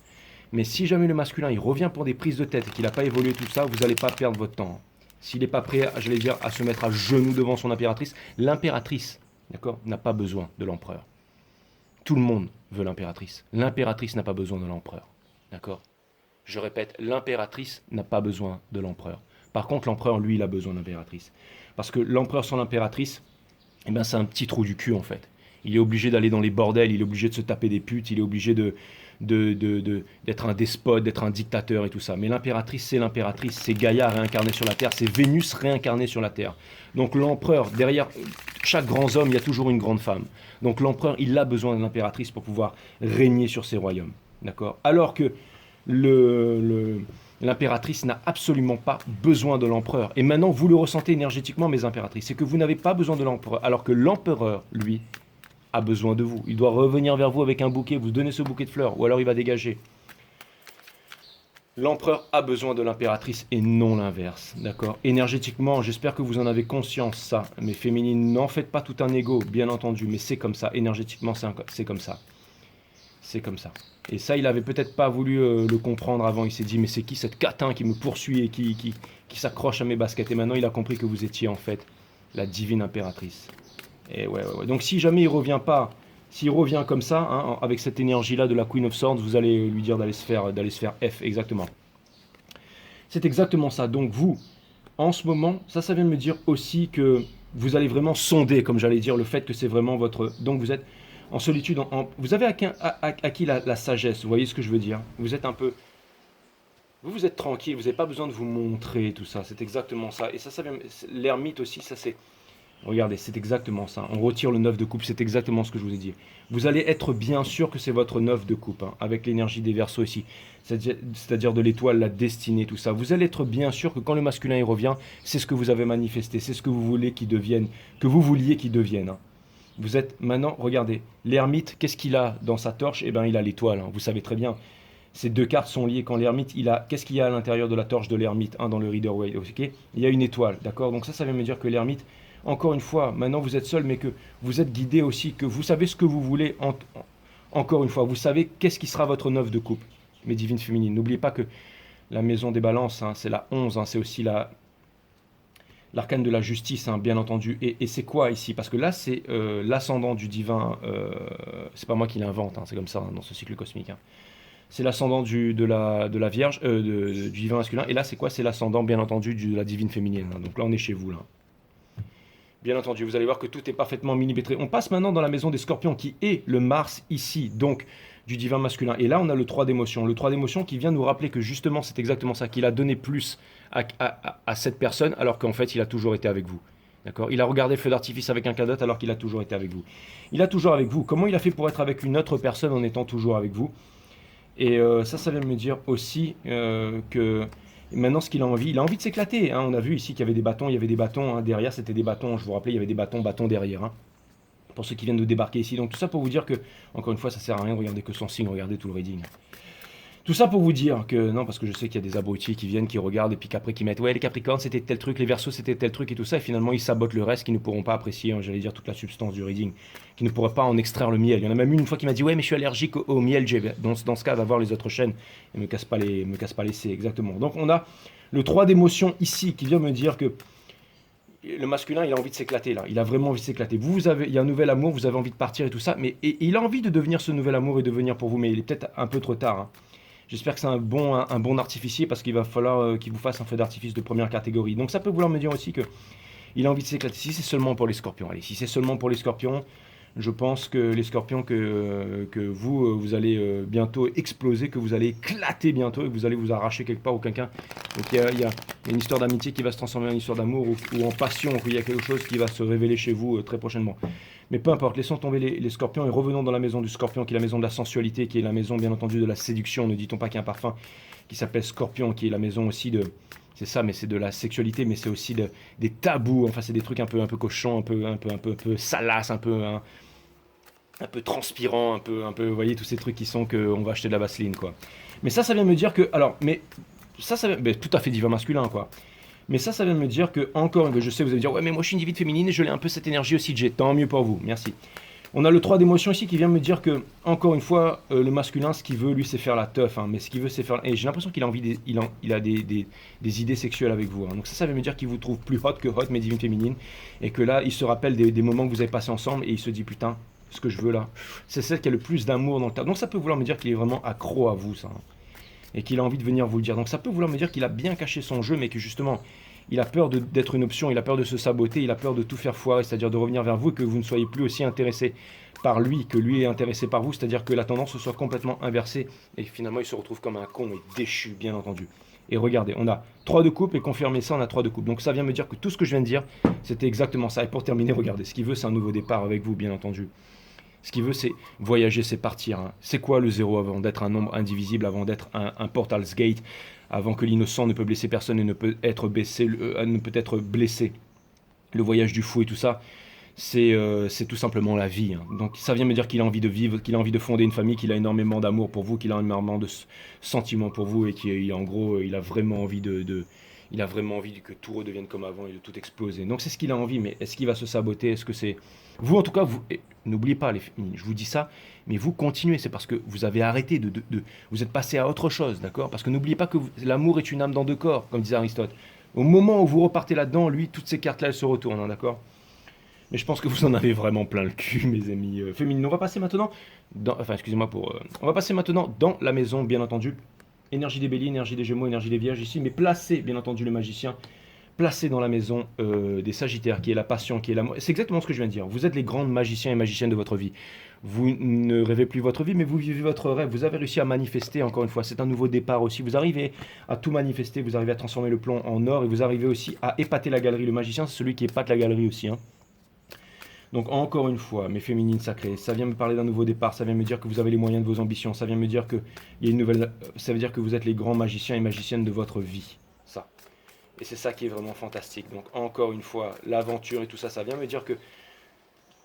Mais si jamais le masculin il revient pour des prises de tête et qu'il n'a pas évolué tout ça, vous n'allez pas perdre votre temps. S'il n'est pas prêt, j'allais dire, à se mettre à genoux devant son impératrice, l'impératrice, d'accord, n'a pas besoin de l'empereur. Tout le monde veut l'impératrice. L'impératrice n'a pas besoin de l'empereur. D'accord? Je répète, l'impératrice n'a pas besoin de l'empereur. Par contre, l'empereur, lui, il a besoin de l'impératrice. Parce que l'empereur sans l'impératrice, eh ben, c'est un petit trou du cul, en fait. Il est obligé d'aller dans les bordels, il est obligé de se taper des putes, il est obligé d'être un despote, d'être un dictateur et tout ça. Mais l'impératrice, c'est Gaïa réincarné sur la Terre, c'est Vénus réincarnée sur la Terre. Donc l'empereur, derrière chaque grand homme, il y a toujours une grande femme. Donc l'empereur, il a besoin de l'impératrice pour pouvoir régner sur ses royaumes. D'accord? Alors que l'impératrice n'a absolument pas besoin de l'empereur. Et maintenant, vous le ressentez énergétiquement, mes impératrices, c'est que vous n'avez pas besoin de l'empereur, alors que l'empereur, lui, a besoin de vous. Il doit revenir vers vous avec un bouquet, vous donner ce bouquet de fleurs, ou alors il va dégager. L'empereur a besoin de l'impératrice et non l'inverse, d'accord? Énergétiquement, j'espère que vous en avez conscience, ça. Mais féminine, n'en faites pas tout un ego, bien entendu, mais c'est comme ça. Énergétiquement, c'est comme ça. C'est comme ça. Et ça, il avait peut-être pas voulu le comprendre avant. Il s'est dit, mais c'est qui cette catin qui me poursuit et qui s'accroche à mes baskets? Et maintenant, il a compris que vous étiez en fait la divine impératrice. Et ouais. Donc si jamais il revient pas, s'il revient comme ça, hein, avec cette énergie-là de la Queen of Swords, vous allez lui dire d'aller se faire F, exactement. C'est exactement ça. Donc vous, en ce moment, ça vient de me dire aussi que vous allez vraiment sonder, comme j'allais dire, le fait que c'est vraiment votre... Donc vous êtes en solitude, vous avez acquis la sagesse, vous voyez ce que je veux dire? Vous êtes un peu... Vous êtes tranquille, vous n'avez pas besoin de vous montrer, tout ça, c'est exactement ça. Et ça vient... L'ermite aussi, ça c'est... Regardez, c'est exactement ça. On retire le 9 de coupe, c'est exactement ce que je vous ai dit. Vous allez être bien sûr que c'est votre 9 de coupe, hein, avec l'énergie des Verseaux ici, c'est-à-dire de l'étoile, la destinée, tout ça. Vous allez être bien sûr que quand le masculin y revient, c'est ce que vous avez manifesté, c'est ce que vous voulez qu'il devienne, que vous vouliez qu'il devienne. Hein. Vous êtes maintenant, regardez, l'ermite, qu'est-ce qu'il a dans sa torche? Eh bien, il a l'étoile, hein, vous savez très bien. Ces deux cartes sont liées. Quand l'ermite, qu'est-ce qu'il y a à l'intérieur de la torche de l'ermite, hein, dans le Rider Waite, okay? Il y a une étoile, d'accord? Donc ça vient me dire que l'ermite, encore une fois, maintenant vous êtes seul, mais que vous êtes guidé aussi, que vous savez ce que vous voulez, encore une fois, vous savez qu'est-ce qui sera votre 9 de coupe, mes divines féminines. N'oubliez pas que la maison des balances, hein, c'est la 11, hein, c'est aussi l'arcane de la justice, hein, bien entendu. Et c'est quoi ici? Parce que là, c'est l'ascendant du divin, c'est pas moi qui l'invente, hein, c'est comme ça hein, dans ce cycle cosmique. Hein. C'est l'ascendant de la Vierge, du divin masculin, et là, c'est quoi? C'est l'ascendant, bien entendu, de la divine féminine. Hein. Donc là, on est chez vous, là. Bien entendu, vous allez voir que tout est parfaitement millimétré. On passe maintenant dans la maison des scorpions, qui est le Mars ici, donc du divin masculin. Et là, on a le 3 d'émotion. Le 3 d'émotion qui vient nous rappeler que justement, c'est exactement ça, qu'il a donné plus à cette personne, alors qu'en fait, il a toujours été avec vous. D'accord? Il a regardé le feu d'artifice avec un cadeau, alors qu'il a toujours été avec vous. Il a toujours avec vous. Comment il a fait pour être avec une autre personne en étant toujours avec vous? Et ça vient me dire aussi que... Et maintenant, ce qu'il a envie de s'éclater. Hein. On a vu ici qu'il y avait des bâtons, hein. Derrière, c'était des bâtons. Je vous rappelais, il y avait des bâtons derrière. Hein. Pour ceux qui viennent de débarquer ici. Donc tout ça pour vous dire que, encore une fois, ça sert à rien de regarder que son signe, regardez tout le reading. Tout ça pour vous dire que, non, parce que je sais qu'il y a des abrutis qui viennent, qui regardent, et puis qu'après qui mettent, ouais, les Capricornes c'était tel truc, les Verseaux c'était tel truc, et tout ça, et finalement ils sabotent le reste, qui ne pourront pas apprécier, hein, j'allais dire, toute la substance du reading, qui ne pourraient pas en extraire le miel. Il y en a même une fois qui m'a dit, ouais, mais je suis allergique au miel, dans ce cas, va voir les autres chaînes, et me casse pas les C, exactement. Donc on a le 3 d'émotion ici, qui vient me dire que le masculin, il a envie de s'éclater là, il a vraiment envie de s'éclater. Il y a un nouvel amour, vous avez envie de partir et tout ça, mais et il a envie de devenir ce nouvel amour et de venir pour vous, mais il est peut-être un peu trop tard, hein. J'espère que c'est un bon artificier parce qu'il va falloir qu'il vous fasse un feu d'artifice de première catégorie. Donc ça peut vouloir me dire aussi que il a envie de s'éclater. Si c'est seulement pour les scorpions, allez, si c'est seulement pour les scorpions, Je pense que les scorpions, que vous, vous allez bientôt exploser, que vous allez éclater bientôt et que vous allez vous arracher quelque part ou quelqu'un. Donc il y a une histoire d'amitié qui va se transformer en histoire d'amour ou en passion, ou il y a quelque chose qui va se révéler chez vous très prochainement. Mais peu importe, laissons tomber les scorpions et revenons dans la maison du scorpion, qui est la maison de la sensualité, qui est la maison bien entendu de la séduction. Ne dit-on pas qu'il y a un parfum qui s'appelle Scorpion, qui est la maison aussi de... C'est ça, mais c'est de la sexualité, mais c'est aussi des tabous. Enfin, c'est des trucs un peu cochons, un peu salaces, un peu transpirant, vous voyez, tous ces trucs qui sont qu'on va acheter de la vaseline, quoi. Mais ça vient me dire que, alors, mais mais tout à fait diva masculin, quoi. Mais ça vient me dire que, encore, je sais, vous allez me dire, ouais, mais moi je suis une divine féminine et je l'ai un peu cette énergie aussi, j'ai tant mieux pour vous, merci. On a le 3 d'émotion ici qui vient me dire que, encore une fois, le masculin, ce qu'il veut, lui, c'est faire la teuf, hein, mais ce qu'il veut, c'est faire... Et j'ai l'impression qu'il a envie, il a des idées sexuelles avec vous, hein. Donc ça veut me dire qu'il vous trouve plus hot que hot, mais divine féminine, et que là, il se rappelle des moments que vous avez passés ensemble, et il se dit, putain, ce que je veux là, c'est celle qui a le plus d'amour dans le tas. Donc ça peut vouloir me dire qu'il est vraiment accro à vous, ça, hein, et qu'il a envie de venir vous le dire. Donc ça peut vouloir me dire qu'il a bien caché son jeu, mais que justement, il a peur d'être une option, il a peur de se saboter, il a peur de tout faire foirer, c'est-à-dire de revenir vers vous et que vous ne soyez plus aussi intéressé par lui que lui est intéressé par vous, c'est-à-dire que la tendance soit complètement inversée et finalement il se retrouve comme un con et déchu, bien entendu. Et regardez, on a 3 de coupe et confirmé ça, on a 3 de coupe. Donc ça vient me dire que tout ce que je viens de dire, c'était exactement ça. Et pour terminer, regardez, ce qu'il veut, c'est un nouveau départ avec vous, bien entendu. Ce qu'il veut, c'est voyager, c'est partir, hein. C'est quoi le zéro avant d'être un nombre indivisible, avant d'être un portal's gate, avant que l'innocent ne peut blesser personne et ne peut être blessé. Le voyage du fou et tout ça, c'est tout simplement la vie, hein. Donc ça vient me dire qu'il a envie de vivre, qu'il a envie de fonder une famille, qu'il a énormément d'amour pour vous, qu'il a énormément de sentiments pour vous et qu'en gros, il a vraiment envie il a vraiment envie que tout redevienne comme avant et de tout exploser. Donc c'est ce qu'il a envie, mais est-ce qu'il va se saboter? Est-ce que c'est... Vous, en tout cas, n'oubliez pas, les féminines, je vous dis ça, mais vous continuez, c'est parce que vous avez arrêté vous êtes passé à autre chose, d'accord? Parce que n'oubliez pas que l'amour est une âme dans deux corps, comme disait Aristote. Au moment où vous repartez là-dedans, lui, toutes ces cartes-là, elles se retournent, hein, d'accord? Mais je pense que vous en avez vraiment plein le cul, mes amis féminines. On va passer maintenant enfin, excusez-moi pour... on va passer maintenant dans la maison, bien entendu. Énergie des béliers, énergie des gémeaux, énergie des vierges ici, mais placez, bien entendu, le magicien, placé dans la maison des sagittaires, qui est la passion, qui est l'amour. C'est exactement ce que je viens de dire. Vous êtes les grandes magiciens et magiciennes de votre vie. Vous ne rêvez plus votre vie, mais vous vivez votre rêve. Vous avez réussi à manifester, encore une fois. C'est un nouveau départ aussi. Vous arrivez à tout manifester, vous arrivez à transformer le plomb en or, et vous arrivez aussi à épater la galerie. Le magicien, c'est celui qui épate la galerie aussi, hein. Donc encore une fois, mes féminines sacrées, ça vient me parler d'un nouveau départ, ça vient me dire que vous avez les moyens de vos ambitions, ça vient me dire que il y a une nouvelle, ça veut dire que vous êtes les grands magiciens et magiciennes de votre vie, ça. Et c'est ça qui est vraiment fantastique. Donc encore une fois, l'aventure et tout ça, ça vient me dire que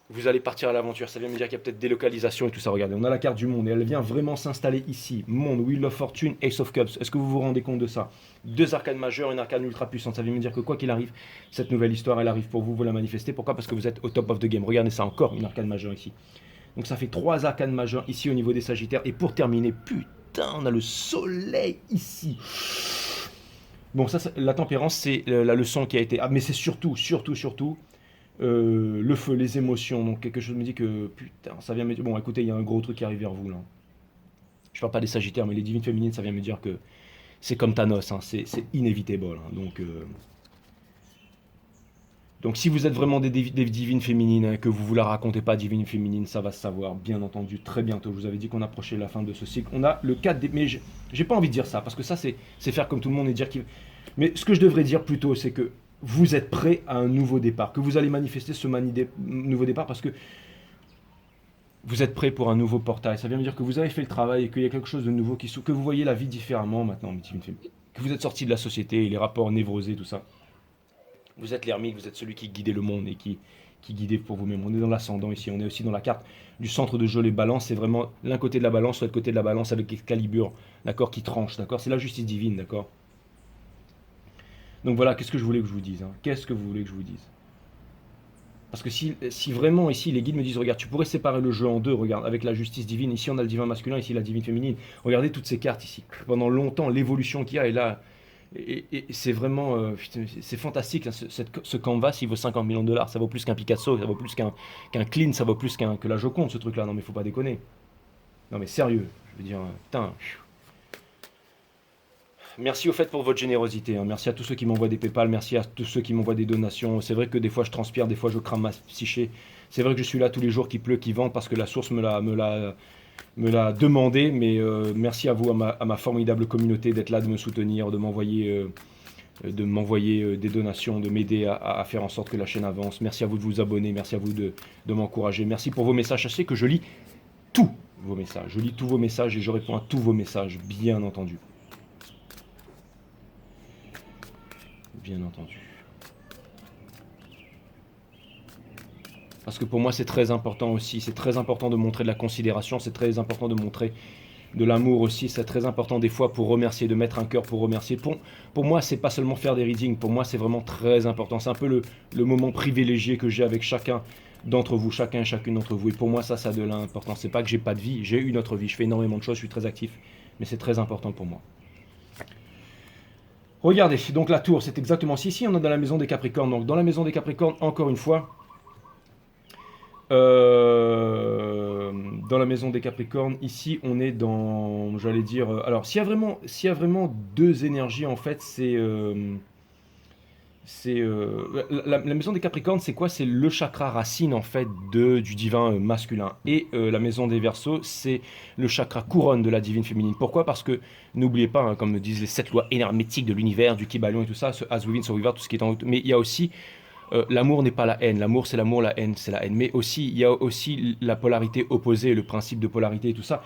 vous allez partir à l'aventure, ça vient me dire qu'il y a peut-être délocalisation et tout ça. Regardez, on a la carte du monde et elle vient vraiment s'installer ici. Monde, Wheel of Fortune, Ace of Cups. Est-ce que vous vous rendez compte de ça? Deux arcanes majeures, une arcane ultra puissante. Ça vient me dire que quoi qu'il arrive, cette nouvelle histoire, elle arrive pour vous, vous la manifestez. Pourquoi? Parce que vous êtes au top of the game. Regardez ça, encore une arcane majeure ici. Donc ça fait 3 arcanes majeures ici au niveau des Sagittaires. Et pour terminer, putain, on a le soleil ici. Bon, ça, la tempérance, c'est la leçon qui a été... Ah, mais c'est surtout le feu, les émotions. Donc quelque chose me dit que putain, ça vient me dire. Bon, écoutez, il y a un gros truc qui arrive vers vous là. Je parle pas des Sagittaires, mais les divines féminines, ça vient me dire que c'est comme Thanos, hein, c'est inévitable, hein. Donc si vous êtes vraiment des divines féminines, hein, que vous vous la racontez pas divine féminine, ça va se savoir, bien entendu, très bientôt. Je vous avais dit qu'on approchait la fin de ce cycle. On a le 4 des... Mais j'ai pas envie de dire ça, parce que ça, c'est faire comme tout le monde et dire qu'il... Mais ce que je devrais dire plutôt, c'est que vous êtes prêt à un nouveau départ, que vous allez manifester ce nouveau départ, parce que vous êtes prêt pour un nouveau portail. Ça vient me dire que vous avez fait le travail et qu'il y a quelque chose de nouveau qui s'ouvre, que vous voyez la vie différemment maintenant, que vous êtes sorti de la société et les rapports névrosés, tout ça. Vous êtes l'ermite, vous êtes celui qui guidait le monde et qui guidait pour vous-même. On est dans l'ascendant ici, on est aussi dans la carte du centre de jeu, les balances, c'est vraiment l'un côté de la balance, l'autre côté de la balance avec Excalibur, d'accord, qui tranche, d'accord, c'est la justice divine, d'accord. Donc voilà, qu'est-ce que je voulais que je vous dise, hein. Qu'est-ce que vous voulez que je vous dise? Parce que si vraiment ici les guides me disent, regarde, tu pourrais séparer le jeu en deux, regarde, avec la justice divine, ici on a le divin masculin, ici la divine féminine, regardez toutes ces cartes ici, pendant longtemps, l'évolution qu'il y a, est là, et c'est vraiment, c'est fantastique, hein, ce canvas, il vaut 50 millions de dollars, ça vaut plus qu'un Picasso, ça vaut plus qu'un Clean, ça vaut plus que la Joconde, ce truc-là, non mais faut pas déconner. Non mais sérieux, je veux dire, putain. Merci au fait pour votre générosité, hein. Merci à tous ceux qui m'envoient des PayPal, merci à tous ceux qui m'envoient des donations. C'est vrai que des fois je transpire, des fois je crame ma psyché. C'est vrai que je suis là tous les jours, qu'il pleut, qu'il vente, parce que la source me l'a demandé. Mais merci à vous, à ma formidable communauté, d'être là, de me soutenir, de m'envoyer des donations, de m'aider à faire en sorte que la chaîne avance. Merci à vous de vous abonner, merci à vous de m'encourager. Merci pour vos messages. Sachez que je lis tous vos messages. Je lis tous vos messages et je réponds à tous vos messages, bien entendu. Bien entendu. Parce que pour moi, c'est très important aussi. C'est très important de montrer de la considération. C'est très important de montrer de l'amour aussi. C'est très important des fois pour remercier, de mettre un cœur pour remercier. Pour moi, c'est pas seulement faire des readings. Pour moi, c'est vraiment très important. C'est un peu le moment privilégié que j'ai avec chacun d'entre vous, chacun et chacune d'entre vous. Et pour moi, ça a de l'importance. C'est pas que j'ai pas de vie. J'ai une autre vie. Je fais énormément de choses. Je suis très actif. Mais c'est très important pour moi. Regardez, donc la tour, c'est exactement ici. On est dans la maison des Capricornes. Donc dans la maison des Capricornes, encore une fois, dans la maison des Capricornes, ici on est dans, j'allais dire, alors s'il y a vraiment deux énergies en fait, la maison des Capricornes, c'est quoi? C'est le chakra racine en fait du divin masculin. Et la maison des Verseaux, c'est le chakra couronne de la divine féminine. Pourquoi? Parce que n'oubliez pas, hein, comme me disent les 7 lois énergétiques de l'univers, du Kybalion et tout ça, ce As Within, so Without, tout ce qui est en haut. Mais il y a aussi l'amour n'est pas la haine. L'amour, c'est l'amour, la haine, c'est la haine. Mais aussi, il y a aussi la polarité opposée, le principe de polarité et tout ça.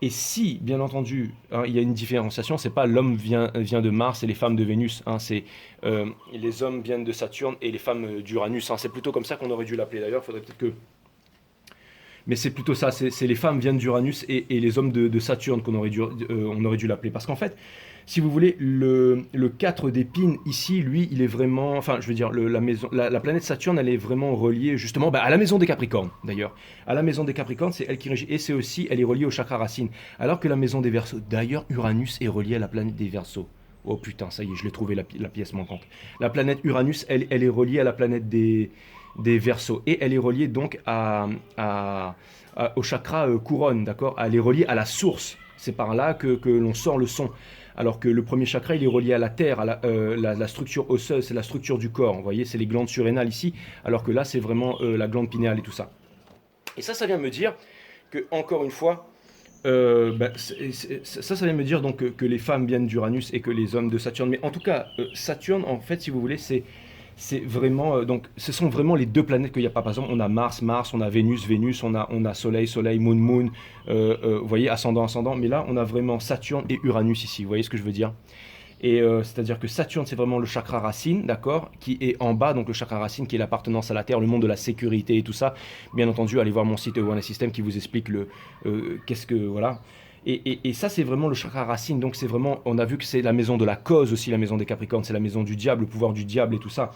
Et si, bien entendu, hein, il y a une différenciation, c'est pas l'homme vient de Mars et les femmes de Vénus. Hein, c'est les hommes viennent de Saturne et les femmes d'Uranus. Hein, c'est plutôt comme ça qu'on aurait dû l'appeler. D'ailleurs, il faudrait peut-être que. Mais c'est plutôt ça. C'est les femmes viennent d'Uranus et les hommes de Saturne on aurait dû l'appeler. Parce qu'en fait, si vous voulez, le 4 d'épines, ici, lui, il est vraiment... Enfin, je veux dire, la planète Saturne, elle est vraiment reliée, justement, à la maison des Capricornes, d'ailleurs. À la maison des Capricornes, c'est elle qui régit. Et c'est aussi, elle est reliée au chakra racine. Alors que la maison des Verseaux, d'ailleurs, Uranus est reliée à la planète des Verseaux. Oh putain, ça y est, je l'ai trouvé, la pièce manquante. La planète Uranus, elle est reliée à la planète des Verseaux. Et elle est reliée, donc, au chakra couronne, d'accord? Elle est reliée à la source. C'est par là que l'on sort le son. Alors que le premier chakra, il est relié à la terre, à la structure osseuse, c'est la structure du corps. Vous voyez, c'est les glandes surrénales ici, alors que là, c'est vraiment la glande pinéale et tout ça. Et ça vient me dire que, encore une fois, ça vient me dire donc que les femmes viennent d'Uranus et que les hommes de Saturne. Mais en tout cas, Saturne, en fait, si vous voulez, c'est vraiment donc ce sont vraiment les deux planètes qu'il n'y a pas. Par exemple, on a Mars, on a Vénus, on a Soleil, Moon, vous voyez, ascendant. Mais là, on a vraiment Saturne et Uranus ici. Vous voyez ce que je veux dire? Et c'est-à-dire que Saturne, c'est vraiment le chakra racine, d'accord, qui est en bas, donc le chakra racine qui est l'appartenance à la Terre, le monde de la sécurité et tout ça. Bien entendu, allez voir mon site One System qui vous explique qu'est-ce que voilà. Et ça, c'est vraiment le chakra racine. Donc, c'est vraiment, on a vu que c'est la maison de la cause aussi, la maison des Capricornes. C'est la maison du diable, le pouvoir du diable et tout ça.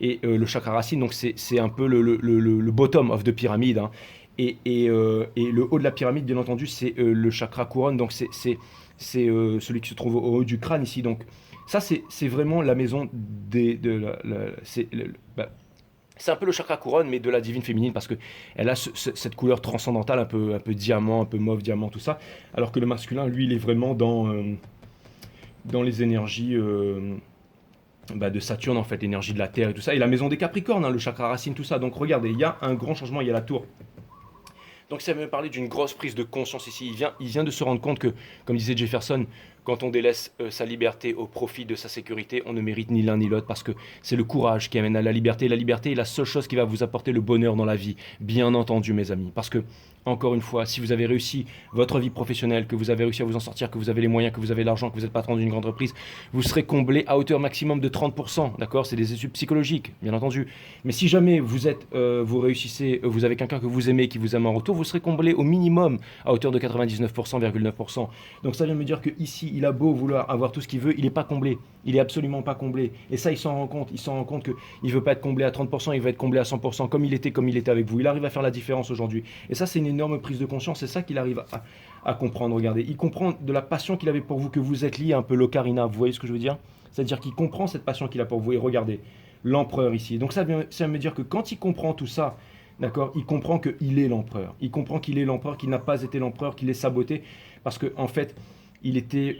Et le chakra racine, donc, c'est un peu le bottom of the pyramide. Hein. Et le haut de la pyramide, bien entendu, c'est le chakra couronne. Donc, c'est celui qui se trouve au haut du crâne ici. Donc, ça, c'est vraiment la maison c'est un peu le chakra couronne, mais de la divine féminine, parce qu'elle a cette couleur transcendantale, un peu diamant, un peu mauve, diamant, tout ça. Alors que le masculin, lui, il est vraiment dans les énergies de Saturne, en fait, l'énergie de la Terre et tout ça. Et la maison des Capricornes, hein, le chakra racine, tout ça. Donc regardez, il y a un grand changement, il y a la tour. Donc ça veut me parler d'une grosse prise de conscience ici. Il vient de se rendre compte que, comme disait Jefferson, quand on délaisse sa liberté au profit de sa sécurité, on ne mérite ni l'un ni l'autre, parce que c'est le courage qui amène à la liberté. La liberté est la seule chose qui va vous apporter le bonheur dans la vie, bien entendu mes amis. Parce que, encore une fois, si vous avez réussi votre vie professionnelle, que vous avez réussi à vous en sortir, que vous avez les moyens, que vous avez l'argent, que vous êtes patron d'une grande entreprise, vous serez comblé à hauteur maximum de 30%, d'accord? C'est des études psychologiques, bien entendu. Mais si jamais vous réussissez, vous avez quelqu'un que vous aimez, qui vous aime en retour, vous serez comblé au minimum à hauteur de 99,9%. Donc ça vient me dire que ici, il a beau vouloir avoir tout ce qu'il veut, il n'est pas comblé. Il est absolument pas comblé. Et ça, il s'en rend compte. Il s'en rend compte qu'il ne veut pas être comblé à 30%, il veut être comblé à 100%, comme il était avec vous. Il arrive à faire la différence aujourd'hui. Et ça, c'est une énorme prise de conscience. C'est ça qu'il arrive à comprendre. Regardez, il comprend de la passion qu'il avait pour vous, que vous êtes lié un peu l'ocarina. Vous voyez ce que je veux dire? C'est-à-dire qu'il comprend cette passion qu'il a pour vous. Et regardez, l'empereur ici. Donc ça vient me dire que quand il comprend tout ça, d'accord, il comprend qu'il est l'empereur. Il comprend qu'il est l'empereur, qu'il n'a pas été l'empereur, qu'il est saboté. Parce que en fait, il était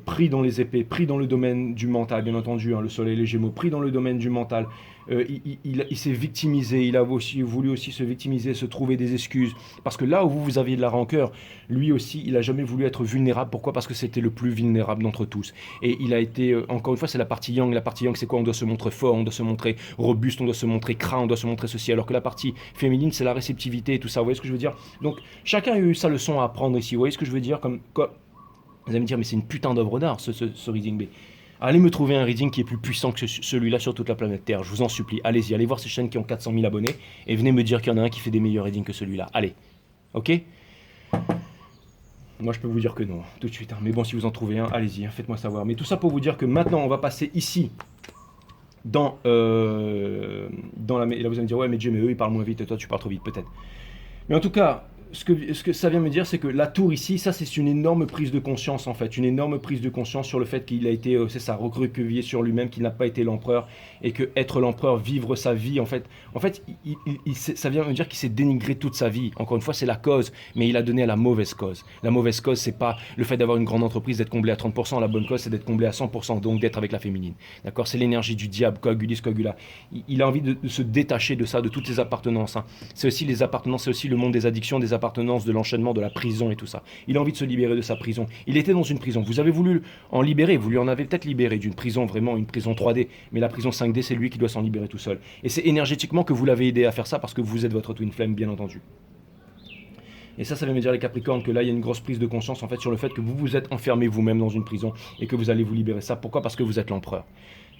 pris dans les épées, pris dans le domaine du mental, bien entendu, hein, le soleil, les gémeaux, pris dans le domaine du mental. Il s'est victimisé, il a aussi voulu aussi se victimiser, se trouver des excuses. Parce que là où vous aviez de la rancœur, lui aussi, il a jamais voulu être vulnérable. Pourquoi? Parce que c'était le plus vulnérable d'entre tous. Et il a été, encore une fois, c'est la partie yang. La partie yang, c'est quoi? On doit se montrer fort, on doit se montrer robuste, on doit se montrer craint, on doit se montrer ceci. Alors que la partie féminine, c'est la réceptivité et tout ça. Vous voyez ce que je veux dire? Donc, chacun a eu sa leçon à apprendre ici. Vous voyez ce que je veux dire? Vous allez me dire, mais c'est une putain d'œuvre d'art, ce reading. Mais allez me trouver un reading qui est plus puissant que celui-là sur toute la planète Terre. Je vous en supplie. Allez-y, allez voir ces chaînes qui ont 400 000 abonnés et venez me dire qu'il y en a un qui fait des meilleurs readings que celui-là. Allez. Ok? Moi, je peux vous dire que non, tout de suite. Hein. Mais bon, si vous en trouvez un, allez-y, hein, faites-moi savoir. Mais tout ça pour vous dire que maintenant, on va passer ici, dans la... Et là, vous allez me dire, ouais, mais Dieu, mais eux, ils parlent moins vite, et toi, tu parles trop vite, peut-être. Mais en tout cas, ce que ça vient me dire, c'est que la tour ici, ça c'est une énorme prise de conscience en fait, une énorme prise de conscience sur le fait qu'il a été, c'est ça, recroquevillé sur lui-même, qu'il n'a pas été l'empereur, et que être l'empereur, vivre sa vie, en fait, ça vient me dire qu'il s'est dénigré toute sa vie. Encore une fois, c'est la cause, mais il a donné à la mauvaise cause. La mauvaise cause, c'est pas le fait d'avoir une grande entreprise, d'être comblé à 30%, la bonne cause, c'est d'être comblé à 100%, donc d'être avec la féminine. D'accord? C'est l'énergie du diable, coagulis, coagula. Il a envie de se détacher de ça, de toutes ses appartenances. Hein. C'est aussi les appartenances, c'est aussi le monde des addictions, des appartenances, de l'enchaînement, de la prison et tout ça. Il a envie de se libérer de sa prison. Il était dans une prison. Vous avez voulu en libérer, vous lui en avez peut-être libéré d'une prison, vraiment une prison 3D, mais la prison 5D, c'est lui qui doit s'en libérer tout seul. Et c'est énergétiquement que vous l'avez aidé à faire ça parce que vous êtes votre twin flame, bien entendu. Et ça veut me dire les Capricornes que là, il y a une grosse prise de conscience en fait sur le fait que vous vous êtes enfermé vous-même dans une prison et que vous allez vous libérer ça. Pourquoi? Parce que vous êtes l'empereur.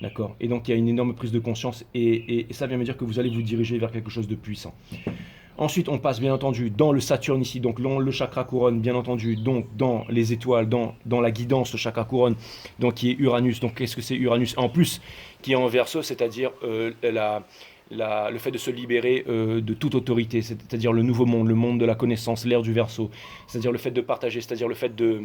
D'accord? Et donc, il y a une énorme prise de conscience et ça vient me dire que vous allez vous diriger vers quelque chose de puissant. Ensuite, on passe bien entendu dans le Saturne ici, donc le chakra couronne, bien entendu, donc dans les étoiles, dans la guidance, le chakra couronne, donc qui est Uranus. Donc qu'est-ce que c'est Uranus? En plus, qui est en Verseau, c'est-à-dire le fait de se libérer de toute autorité, c'est-à-dire le nouveau monde, le monde de la connaissance, l'ère du Verseau, c'est-à-dire le fait de partager, c'est-à-dire le fait de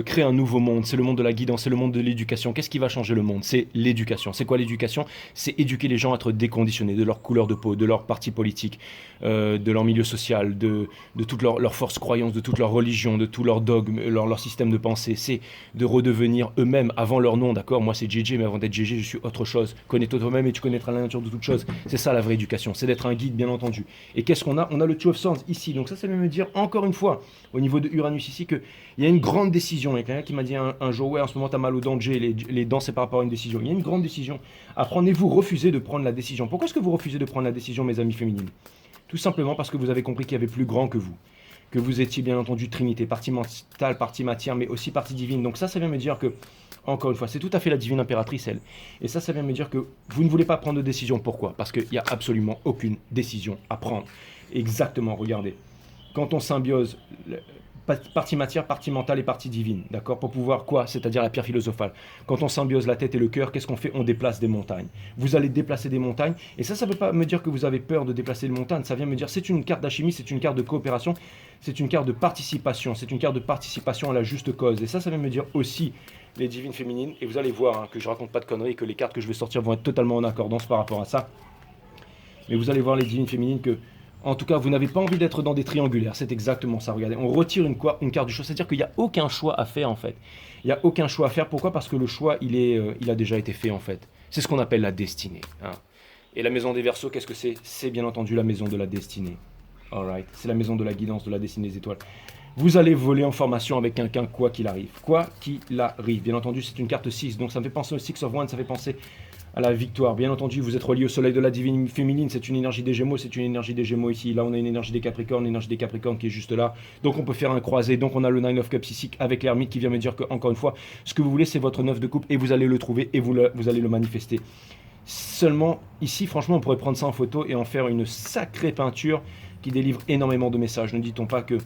créer un nouveau monde. C'est le monde de la guidance, c'est le monde de l'éducation. Qu'est-ce qui va changer le monde? C'est l'éducation. C'est quoi l'éducation? C'est éduquer les gens à être déconditionnés de leur couleur de peau, de leur parti politique, de leur milieu social, de toute leur force croyance, de toute leur religion, de tout leur dogme, leur système de pensée. C'est de redevenir eux-mêmes avant leur nom, d'accord? Moi c'est JJ, mais avant d'être JJ, je suis autre chose. Connais-toi toi-même et tu connaîtras la nature de toute chose. C'est ça la vraie éducation, c'est d'être un guide, bien entendu. Et qu'est-ce qu'on a? On a le Two of Swords ici. Donc ça veut me dire, encore une fois, au niveau de Uranus ici, qu'il y a une grande décision. Il y a quelqu'un qui m'a dit un jour, ouais, en ce moment, tu as mal aux dents, les dents, c'est par rapport à une décision. Il y a une grande décision à prendre et vous refusez de prendre la décision. Pourquoi est-ce que vous refusez de prendre la décision, mes amis féminines? Tout simplement parce que vous avez compris qu'il y avait plus grand que vous. Que vous étiez, bien entendu, Trinité, partie mentale, partie matière, mais aussi partie divine. Donc ça vient me dire que, encore une fois, c'est tout à fait la divine impératrice, elle. Et ça vient me dire que vous ne voulez pas prendre de décision. Pourquoi? Parce qu'il n'y a absolument aucune décision à prendre. Exactement, regardez. Quand on symbiose partie matière, partie mentale et partie divine, d'accord? Pour pouvoir quoi? C'est-à-dire la pierre philosophale. Quand on symbiose la tête et le cœur, qu'est-ce qu'on fait? On déplace des montagnes. Vous allez déplacer des montagnes, et ça ne veut pas me dire que vous avez peur de déplacer des montagnes, ça vient me dire, c'est une carte d'alchimie, c'est une carte de coopération, c'est une carte de participation, c'est une carte de participation à la juste cause. Et ça vient me dire aussi les divines féminines, et vous allez voir hein, que je raconte pas de conneries, que les cartes que je vais sortir vont être totalement en accordance par rapport à ça. Mais vous allez voir les divines féminines que en tout cas, vous n'avez pas envie d'être dans des triangulaires. C'est exactement ça. Regardez, on retire une carte du choix. C'est-à-dire qu'il n'y a aucun choix à faire, en fait. Il n'y a aucun choix à faire. Pourquoi? Parce que le choix, il a déjà été fait, en fait. C'est ce qu'on appelle la destinée. Hein. Et la maison des Verseaux, qu'est-ce que c'est? C'est bien entendu la maison de la destinée. Alright. C'est la maison de la guidance, de la destinée des étoiles. Vous allez voler en formation avec quelqu'un, quoi qu'il arrive. Quoi qu'il arrive. Bien entendu, c'est une carte 6. Donc, ça me fait penser au Six of Wands. Ça fait penser à la victoire. Bien entendu, vous êtes relié au soleil de la divine féminine, c'est une énergie des Gémeaux, c'est une énergie des Gémeaux ici. Là, on a une énergie des Capricornes, l'énergie des Capricornes qui est juste là. Donc, on peut faire un croisé. Donc, on a le Nine of Cups ici avec l'ermite qui vient me dire que, encore une fois, ce que vous voulez, c'est votre 9 de coupe et vous allez le trouver et vous allez le manifester. Seulement, ici, franchement, on pourrait prendre ça en photo et en faire une sacrée peinture qui délivre énormément de messages. Ne dit-on pas que,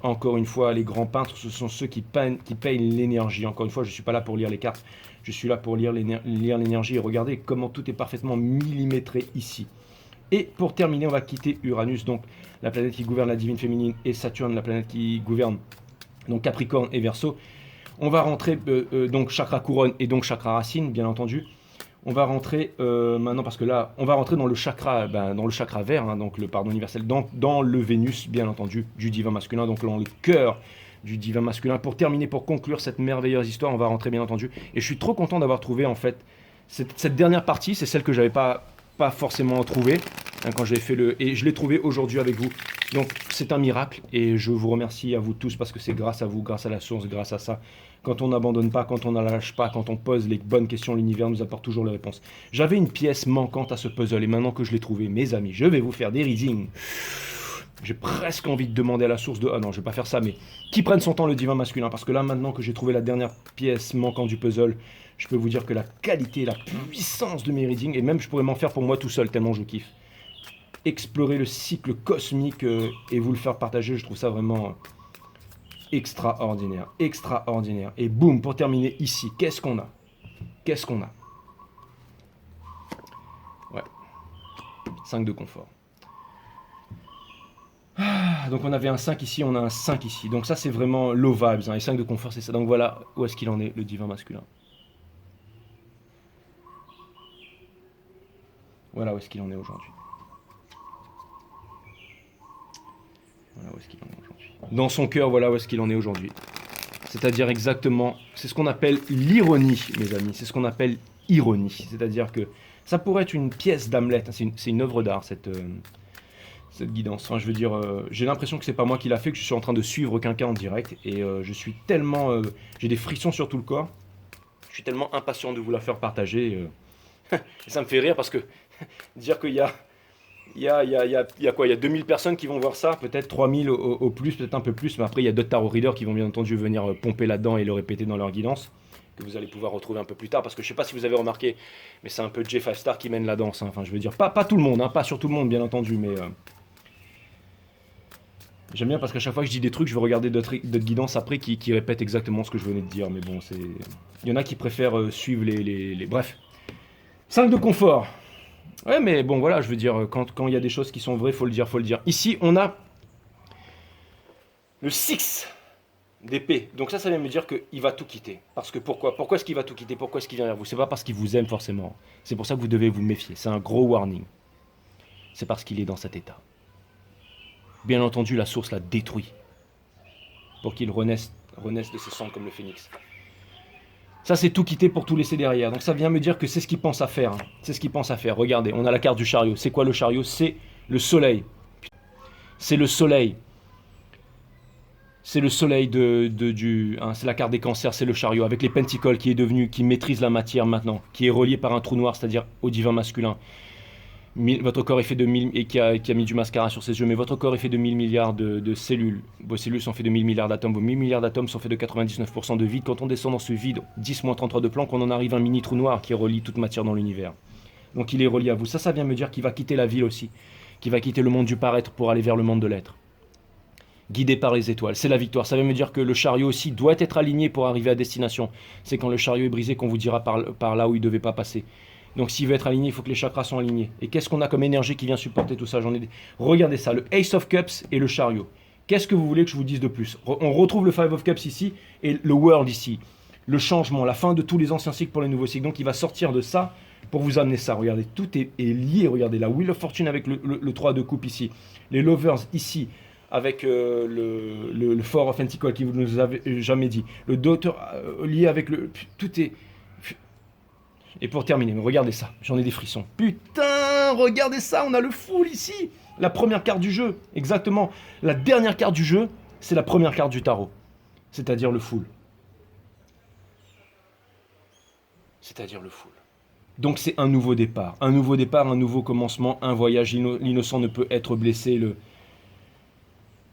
encore une fois, les grands peintres, ce sont ceux qui payent l'énergie. Encore une fois, je ne suis pas là pour lire les cartes. Je suis là pour lire l'énergie et regardez comment tout est parfaitement millimétré ici. Et pour terminer, on va quitter Uranus, donc la planète qui gouverne la divine féminine, et Saturne, la planète qui gouverne donc Capricorne et Verseau. On va rentrer donc chakra couronne et donc chakra racine, bien entendu. On va rentrer maintenant, parce que là, on va rentrer dans le chakra, dans le chakra vert, hein, donc le pardon universel, dans le Vénus, bien entendu, du divin masculin, donc dans le cœur du divin masculin. Pour terminer, pour conclure cette merveilleuse histoire, on va rentrer, bien entendu. Et je suis trop content d'avoir trouvé, en fait, cette dernière partie, c'est celle que j'avais pas forcément trouvée, hein, quand j'ai fait le... Et je l'ai trouvée aujourd'hui avec vous. Donc, c'est un miracle, et je vous remercie à vous tous, parce que c'est grâce à vous, grâce à la source, grâce à ça. Quand on n'abandonne pas, quand on ne lâche pas, quand on pose les bonnes questions, l'univers nous apporte toujours les réponses. J'avais une pièce manquante à ce puzzle, et maintenant que je l'ai trouvé, mes amis, je vais vous faire des readings. J'ai presque envie de demander à la source de... Ah non, je vais pas faire ça, mais qui prenne son temps le divin masculin, parce que là, maintenant que j'ai trouvé la dernière pièce manquante du puzzle, je peux vous dire que la qualité, la puissance de mes readings, et même je pourrais m'en faire pour moi tout seul, tellement je kiffe. Explorer le cycle cosmique et vous le faire partager, je trouve ça vraiment extraordinaire, extraordinaire. Et boum, pour terminer ici, qu'est-ce qu'on a? Qu'est-ce qu'on a? Ouais, 5 de confort. Donc on avait un 5 ici, on a un 5 ici. Donc ça c'est vraiment low vibes, hein. Et 5 de confort c'est ça. Donc voilà où est-ce qu'il en est, le divin masculin. Voilà où est-ce qu'il en est aujourd'hui. Voilà où est-ce qu'il en est aujourd'hui. Dans son cœur, voilà où est-ce qu'il en est aujourd'hui. C'est-à-dire exactement, c'est ce qu'on appelle l'ironie, mes amis. C'est ce qu'on appelle ironie. C'est-à-dire que ça pourrait être une pièce d'Hamlet. C'est une œuvre d'art, cette guidance. Enfin, je veux dire, j'ai l'impression que c'est pas moi qui l'a fait, que je suis en train de suivre quelqu'un en direct. Et je suis tellement... j'ai des frissons sur tout le corps. Je suis tellement impatient de vous la faire partager. Et ça me fait rire parce que dire qu'il y a... Il y a quoi? Il y a 2000 personnes qui vont voir ça, peut-être 3000 au plus, peut-être un peu plus. Mais après, il y a d'autres tarot readers qui vont bien entendu venir pomper là-dedans et le répéter dans leur guidance, que vous allez pouvoir retrouver un peu plus tard. Parce que je sais pas si vous avez remarqué, mais c'est un peu J5 Star qui mène la danse, hein. Enfin, je veux dire, pas tout le monde, hein, pas sur tout le monde, bien entendu, mais j'aime bien parce qu'à chaque fois que je dis des trucs, je vais regarder d'autres guidances après qui répètent exactement ce que je venais de dire. Mais bon, c'est... Il y en a qui préfèrent suivre les... Bref. 5 de confort. Ouais, mais bon, voilà, je veux dire, quand il y a des choses qui sont vraies, faut le dire, faut le dire. Ici, on a le 6 d'épée. Donc ça vient me dire qu'il va tout quitter. Parce que pourquoi? Pourquoi est-ce qu'il va tout quitter? Pourquoi est-ce qu'il vient vers vous? C'est pas parce qu'il vous aime forcément. C'est pour ça que vous devez vous méfier. C'est un gros warning. C'est parce qu'il est dans cet état. Bien entendu, la source l'a détruit. Pour qu'il renaisse de ses cendres comme le phénix. Ça, c'est tout quitter pour tout laisser derrière. Donc ça vient me dire que c'est ce qu'il pense à faire. C'est ce qu'il pense à faire. Regardez, on a la carte du chariot. C'est quoi le chariot? C'est le soleil. C'est le soleil. C'est le soleil c'est la carte des cancers, c'est le chariot. Avec les pentacles qui maîtrise la matière maintenant. Qui est relié par un trou noir, c'est-à-dire au divin masculin. Votre corps est fait de 1000... Et qui a mis du mascara sur ses yeux. Mais votre corps est fait de 1000 milliards de cellules. Vos cellules sont faites de 1000 milliards d'atomes. Vos 1000 milliards d'atomes sont faits de 99% de vide. Quand on descend dans ce vide, 10-33 de Planck, on en arrive à un mini trou noir qui relie toute matière dans l'univers. Donc il est relié à vous. Ça vient me dire qu'il va quitter la ville aussi. Qu'il va quitter le monde du paraître pour aller vers le monde de l'être. Guidé par les étoiles. C'est la victoire. Ça veut me dire que le chariot aussi doit être aligné pour arriver à destination. C'est quand le chariot est brisé qu'on vous dira par là où il ne devait pas passer. Donc s'il veut être aligné, il faut que les chakras soient alignés. Et qu'est-ce qu'on a comme énergie qui vient supporter tout ça? Regardez ça, le Ace of Cups et le chariot. Qu'est-ce que vous voulez que je vous dise de plus? On retrouve le Five of Cups ici et le World ici. Le changement, la fin de tous les anciens cycles pour les nouveaux cycles. Donc il va sortir de ça pour vous amener ça. Regardez, tout est lié. Regardez, la Wheel of Fortune avec le 3 de coupe ici. Les Lovers ici avec le Four of Pentacles qui vous nous avez jamais dit. Le Daughter lié avec le... Tout est... Et pour terminer, regardez ça, j'en ai des frissons. Putain, regardez ça, on a le full ici. La première carte du jeu, exactement. La dernière carte du jeu, c'est la première carte du tarot. C'est-à-dire le full. C'est-à-dire le full. Donc c'est un nouveau départ, un nouveau commencement, un voyage. L'innocent ne peut être blessé.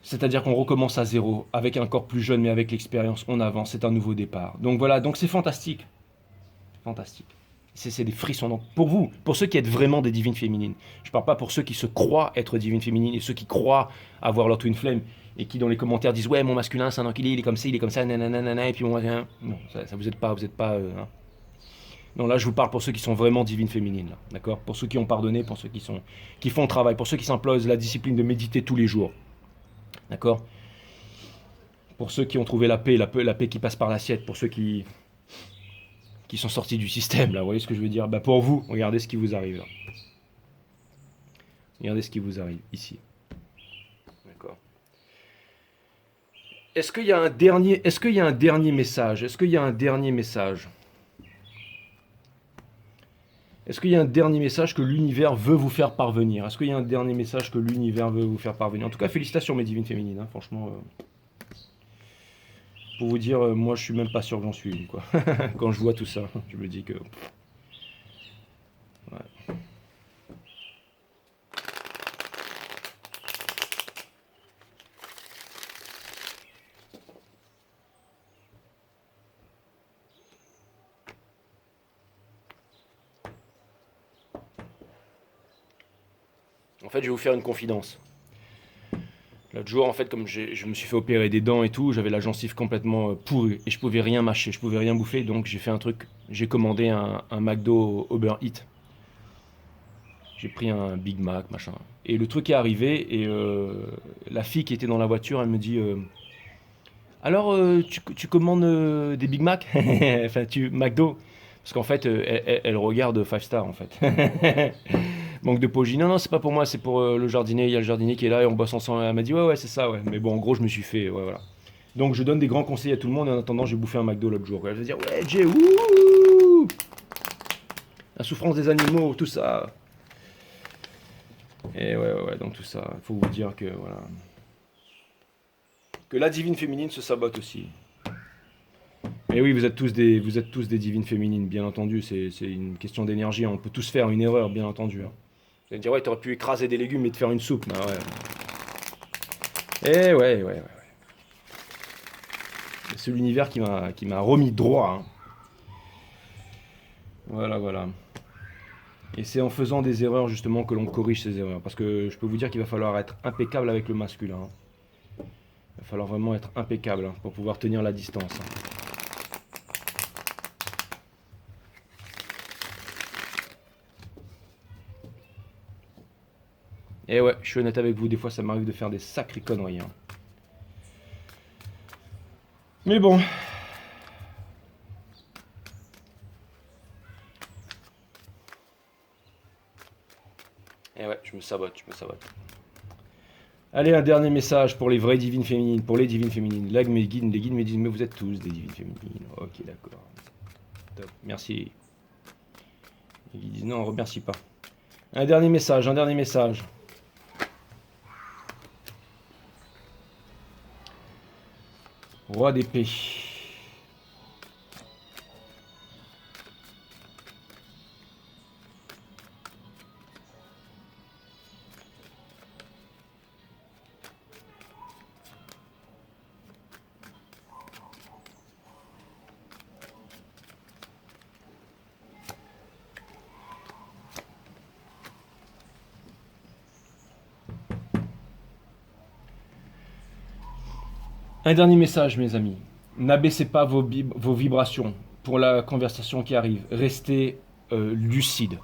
C'est-à-dire qu'on recommence à zéro, avec un corps plus jeune, mais avec l'expérience, on avance, c'est un nouveau départ. Donc voilà, donc c'est fantastique. Fantastique. C'est des frissons. Donc pour vous, pour ceux qui êtes vraiment des divines féminines, je ne parle pas pour ceux qui se croient être divines féminines et ceux qui croient avoir leur twin flame et qui dans les commentaires disent ouais mon masculin c'est un enculé, il est comme ça, nanana, et puis moi non, ça vous êtes pas, hein. Non, là je vous parle pour ceux qui sont vraiment divines féminines, là, d'accord? Pour ceux qui ont pardonné, pour ceux qui font le travail, pour ceux qui s'emploient la discipline de méditer tous les jours, d'accord? Pour ceux qui ont trouvé la paix qui passe par l'assiette, pour ceux qui qui sont sortis du système, là, vous voyez ce que je veux dire? Bah pour vous, regardez ce qui vous arrive là. Regardez ce qui vous arrive ici. D'accord. Est-ce qu'il y a un dernier, est-ce qu'il y a un dernier message? Est-ce qu'il y a un dernier message? Est-ce qu'il y a un dernier message que l'univers veut vous faire parvenir? Est-ce qu'il y a un dernier message que l'univers veut vous faire parvenir? En tout cas, félicitations mes divines féminines, hein, franchement. Pour vous dire, moi je suis même pas sûr que j'en suis une, quoi. Quand je vois tout ça, je me dis que... Ouais. En fait, je vais vous faire une confidence. L'autre jour, en fait, comme je me suis fait opérer des dents et tout, j'avais la gencive complètement pourrie et je pouvais rien mâcher, je pouvais rien bouffer, donc j'ai fait un truc. J'ai commandé un McDo Uber Eats. J'ai pris un Big Mac, machin. Et le truc est arrivé et la fille qui était dans la voiture, elle me dit alors, tu commandes des Big Mac? Enfin, McDo? Parce qu'en fait, elle regarde Five Star, en fait. Manque de peau. J'ai dit, non, non, c'est pas pour moi, c'est pour le jardinier. Il y a le jardinier qui est là et on bosse ensemble. Elle m'a dit, ouais, ouais, c'est ça, ouais. Mais bon, en gros, je me suis fait, ouais, voilà. Donc, je donne des grands conseils à tout le monde. Et en attendant, j'ai bouffé un McDo l'autre jour, quoi. Je veux dire, ouais, Jay, ouh! La souffrance des animaux, tout ça. Et ouais, ouais, ouais, donc tout ça. Il faut vous dire que, voilà. Que la divine féminine se sabote aussi. Et oui, vous êtes tous des divines féminines, bien entendu. C'est une question d'énergie. On peut tous faire une erreur, bien entendu, hein. Vous allez me dire, ouais, t'aurais pu écraser des légumes et te faire une soupe. Bah ouais. Eh ouais, ouais, ouais. C'est l'univers qui m'a remis droit, hein. Voilà, voilà. Et c'est en faisant des erreurs, justement, que l'on corrige ces erreurs. Parce que je peux vous dire qu'il va falloir être impeccable avec le masculin, hein. Il va falloir vraiment être impeccable, hein, pour pouvoir tenir la distance, hein. Et ouais, je suis honnête avec vous, des fois ça m'arrive de faire des sacrées conneries, hein. Mais bon. Et ouais, je me sabote, je me sabote. Allez, un dernier message pour les vraies divines féminines, pour les divines féminines. Là, les guides me disent, mais vous êtes tous des divines féminines. Ok, d'accord. Top, merci. Les guides disent, non, on remercie pas. Un dernier message, un dernier message. Roi d'épée. Un dernier message, mes amis. N'abaissez pas vos vibrations pour la conversation qui arrive. Restez lucide.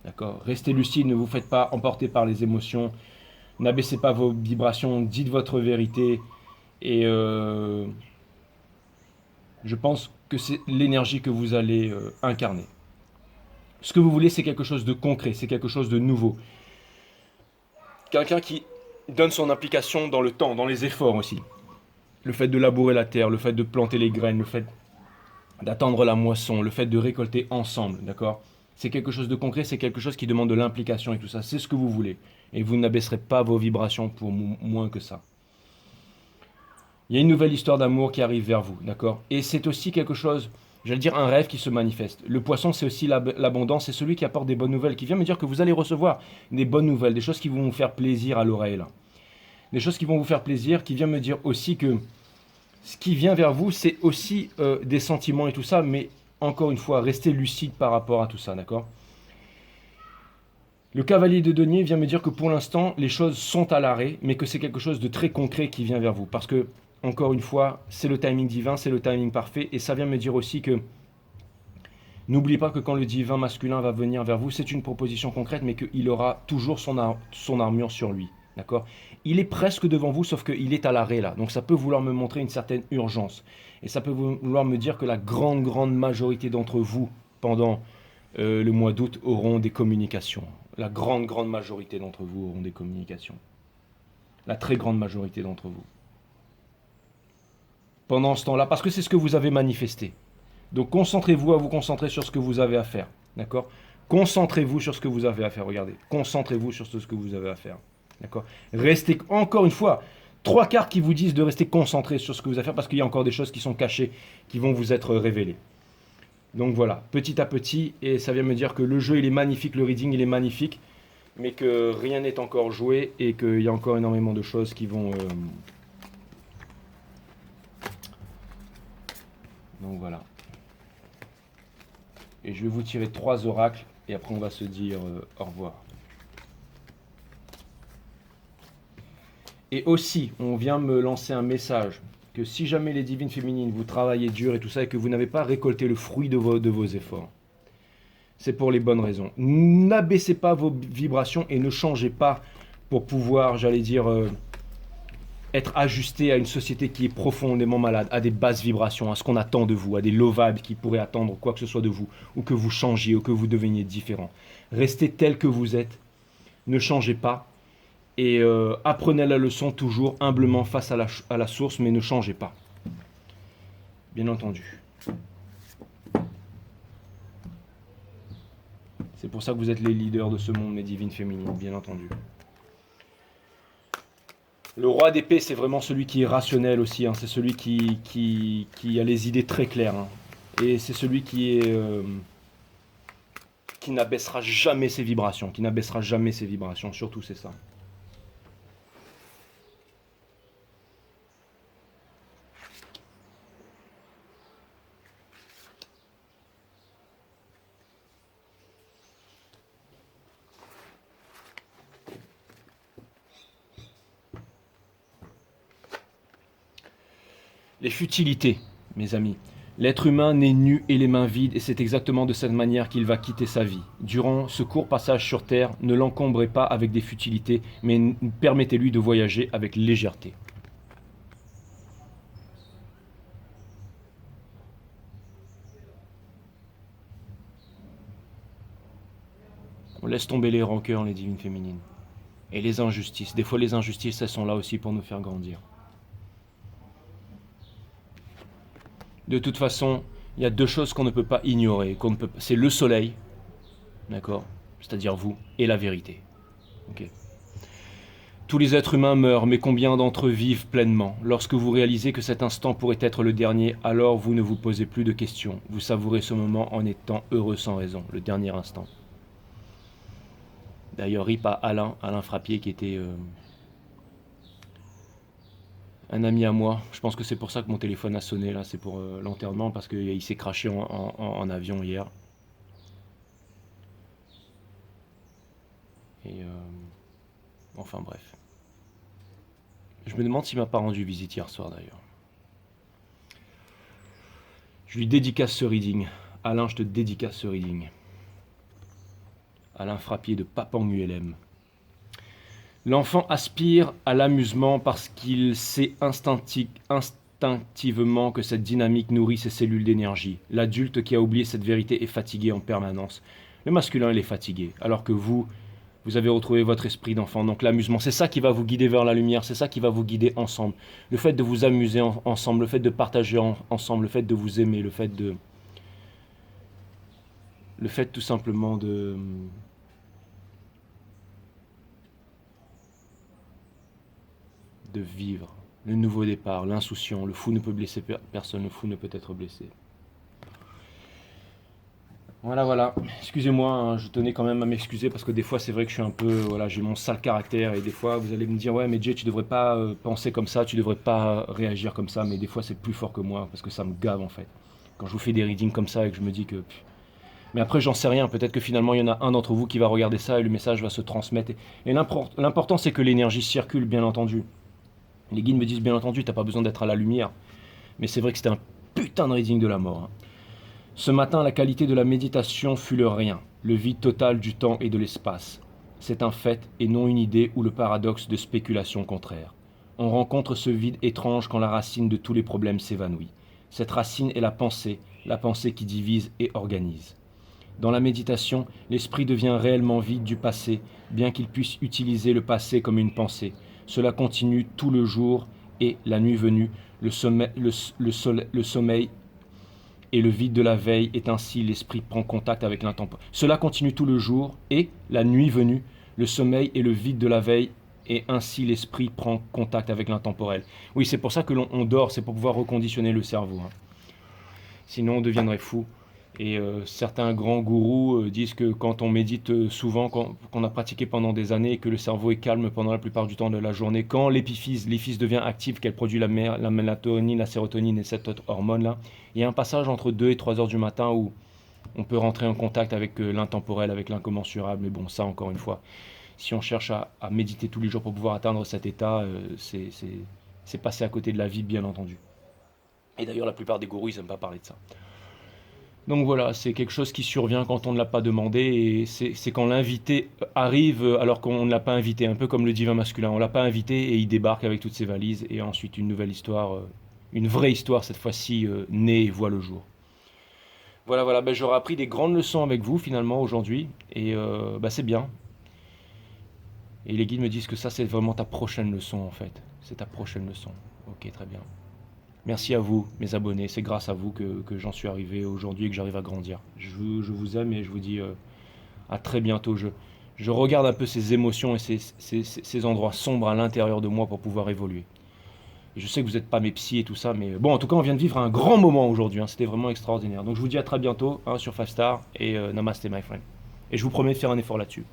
D'accord? Restez lucide, ne vous faites pas emporter par les émotions. N'abaissez pas vos vibrations, dites votre vérité. Et je pense que c'est l'énergie que vous allez incarner. Ce que vous voulez, c'est quelque chose de concret, c'est quelque chose de nouveau. Quelqu'un qui donne son implication dans le temps, dans les efforts aussi. Le fait de labourer la terre, le fait de planter les graines, le fait d'attendre la moisson, le fait de récolter ensemble, d'accord? C'est quelque chose de concret, c'est quelque chose qui demande de l'implication et tout ça. C'est ce que vous voulez. Et vous n'abaisserez pas vos vibrations pour moins que ça. Il y a une nouvelle histoire d'amour qui arrive vers vous, d'accord? Et c'est aussi quelque chose, j'allais dire un rêve qui se manifeste. Le poisson, c'est aussi l'abondance, c'est celui qui apporte des bonnes nouvelles, qui vient me dire que vous allez recevoir des bonnes nouvelles, des choses qui vont vous faire plaisir à l'oreille, là. Des choses qui vont vous faire plaisir, qui vient me dire aussi que ce qui vient vers vous, c'est aussi des sentiments et tout ça, mais encore une fois, restez lucide par rapport à tout ça, d'accord? Le cavalier de denier vient me dire que pour l'instant, les choses sont à l'arrêt, mais que c'est quelque chose de très concret qui vient vers vous. Parce que, encore une fois, c'est le timing divin, c'est le timing parfait, et ça vient me dire aussi que n'oubliez pas que quand le divin masculin va venir vers vous, c'est une proposition concrète, mais qu'il aura toujours son armure sur lui. D'accord? Il est presque devant vous, sauf qu'il est à l'arrêt là. Donc ça peut vouloir me montrer une certaine urgence. Et ça peut vouloir me dire que la grande majorité d'entre vous, pendant le mois d'août, auront des communications. La grande majorité d'entre vous auront des communications. La très grande majorité d'entre vous. Pendant ce temps-là, parce que c'est ce que vous avez manifesté. Donc concentrez-vous à vous concentrer sur ce que vous avez à faire. D'accord? Concentrez-vous sur ce que vous avez à faire. Regardez. Concentrez-vous sur ce que vous avez à faire. D'accord? Restez, encore une fois, 3 cartes qui vous disent de rester concentré sur ce que vous avez à faire parce qu'il y a encore des choses qui sont cachées, qui vont vous être révélées. Donc voilà, petit à petit, et ça vient me dire que le jeu il est magnifique, le reading il est magnifique, mais que rien n'est encore joué et qu'il y a encore énormément de choses qui vont... Donc voilà. Et je vais vous tirer 3 oracles et après on va se dire au revoir. Et aussi, on vient me lancer un message que si jamais les divines féminines, vous travaillez dur et tout ça et que vous n'avez pas récolté le fruit de vos efforts, c'est pour les bonnes raisons. N'abaissez pas vos vibrations et ne changez pas pour pouvoir, j'allais dire, être ajusté à une société qui est profondément malade, à des basses vibrations, à ce qu'on attend de vous, à des low vibes qui pourraient attendre quoi que ce soit de vous, ou que vous changiez, ou que vous deveniez différent. Restez tel que vous êtes, ne changez pas, et apprenez la leçon toujours humblement face à la source, mais ne changez pas. Bien entendu. C'est pour ça que vous êtes les leaders de ce monde, mes divines féminines, bien entendu. Le roi d'épée, c'est vraiment celui qui est rationnel aussi, hein. C'est celui qui a les idées très claires. Hein. Et c'est celui qui n'abaissera jamais ses vibrations, surtout c'est ça. Les futilités, mes amis. L'être humain naît nu et les mains vides et c'est exactement de cette manière qu'il va quitter sa vie. Durant ce court passage sur Terre, ne l'encombrez pas avec des futilités, mais permettez-lui de voyager avec légèreté. On laisse tomber les rancœurs, les divines féminines. Et les injustices. Des fois, les injustices, elles sont là aussi pour nous faire grandir. De toute façon, il y a 2 choses qu'on ne peut pas ignorer. C'est le soleil, d'accord, c'est-à-dire vous, et la vérité. Okay. Tous les êtres humains meurent, mais combien d'entre eux vivent pleinement? Lorsque vous réalisez que cet instant pourrait être le dernier, alors vous ne vous posez plus de questions. Vous savourez ce moment en étant heureux sans raison, le dernier instant. D'ailleurs, rip à Alain Frappier, qui était... un ami à moi, je pense que c'est pour ça que mon téléphone a sonné là, c'est pour l'enterrement parce qu'il s'est crashé en avion hier. Et enfin bref. Je me demande s'il m'a pas rendu visite hier soir d'ailleurs. Je lui dédicace ce reading. Alain, je te dédicace ce reading. Alain Frappier de Papang ULM. L'enfant aspire à l'amusement parce qu'il sait instinctivement que cette dynamique nourrit ses cellules d'énergie. L'adulte qui a oublié cette vérité est fatigué en permanence. Le masculin, il est fatigué, alors que vous avez retrouvé votre esprit d'enfant. Donc l'amusement, c'est ça qui va vous guider vers la lumière, c'est ça qui va vous guider ensemble. Le fait de vous amuser ensemble, le fait de partager ensemble, le fait de vous aimer, le fait tout simplement de vivre, le nouveau départ, l'insouciant. Le fou ne peut blesser personne, le fou ne peut être blessé. Voilà. Excusez-moi, hein, je tenais quand même à m'excuser parce que des fois c'est vrai que je suis un peu, voilà, j'ai mon sale caractère et des fois vous allez me dire ouais mais Jay tu devrais pas penser comme ça, tu devrais pas réagir comme ça, mais des fois c'est plus fort que moi parce que ça me gave en fait. Quand je vous fais des readings comme ça et que je me dis que... Mais après j'en sais rien, peut-être que finalement il y en a un d'entre vous qui va regarder ça et le message va se transmettre. Et l'important c'est que l'énergie circule bien entendu. Les guides me disent bien entendu, t'as pas besoin d'être à la lumière. Mais c'est vrai que c'était un putain de reading de la mort. Hein. Ce matin, la qualité de la méditation fut le rien, le vide total du temps et de l'espace. C'est un fait et non une idée ou le paradoxe de spéculation contraire. On rencontre ce vide étrange quand la racine de tous les problèmes s'évanouit. Cette racine est la pensée qui divise et organise. Dans la méditation, l'esprit devient réellement vide du passé, bien qu'il puisse utiliser le passé comme une pensée. Cela continue tout le jour et, la nuit venue, le sommeil et le vide de la veille est ainsi l'esprit prend contact avec l'intemporel. Cela continue tout le jour et, la nuit venue, le sommeil et le vide de la veille et ainsi l'esprit prend contact avec l'intemporel. Oui, c'est pour ça que l'on dort, c'est pour pouvoir reconditionner le cerveau. Sinon, on deviendrait fou. Et certains grands gourous disent que quand on médite souvent, qu'on a pratiqué pendant des années et que le cerveau est calme pendant la plupart du temps de la journée, quand l'épiphyse devient active, qu'elle produit la mélatonine, la sérotonine et cette autre hormone-là, il y a un passage entre 2 et 3 heures du matin où on peut rentrer en contact avec l'intemporel, avec l'incommensurable. Mais bon, ça encore une fois, si on cherche à méditer tous les jours pour pouvoir atteindre cet état, c'est passer à côté de la vie, bien entendu. Et d'ailleurs, la plupart des gourous, ils n'aiment pas parler de ça. Donc voilà, c'est quelque chose qui survient quand on ne l'a pas demandé et c'est quand l'invité arrive alors qu'on ne l'a pas invité, un peu comme le divin masculin. On ne l'a pas invité et il débarque avec toutes ses valises et ensuite une nouvelle histoire, une vraie histoire cette fois-ci, naît et voit le jour. Voilà, voilà, ben, j'aurais appris des grandes leçons avec vous finalement aujourd'hui et ben, c'est bien. Et les guides me disent que ça c'est vraiment ta prochaine leçon en fait. C'est ta prochaine leçon. Ok, très bien. Merci à vous, mes abonnés. C'est grâce à vous que j'en suis arrivé aujourd'hui et que j'arrive à grandir. Je vous aime et je vous dis à très bientôt. Je regarde un peu ces émotions et ces endroits sombres à l'intérieur de moi pour pouvoir évoluer. Et je sais que vous n'êtes pas mes psys et tout ça, mais bon, en tout cas, on vient de vivre un grand moment aujourd'hui. C'était vraiment extraordinaire. Donc je vous dis à très bientôt sur 5 Star et Namaste, my friend. Et je vous promets de faire un effort là-dessus.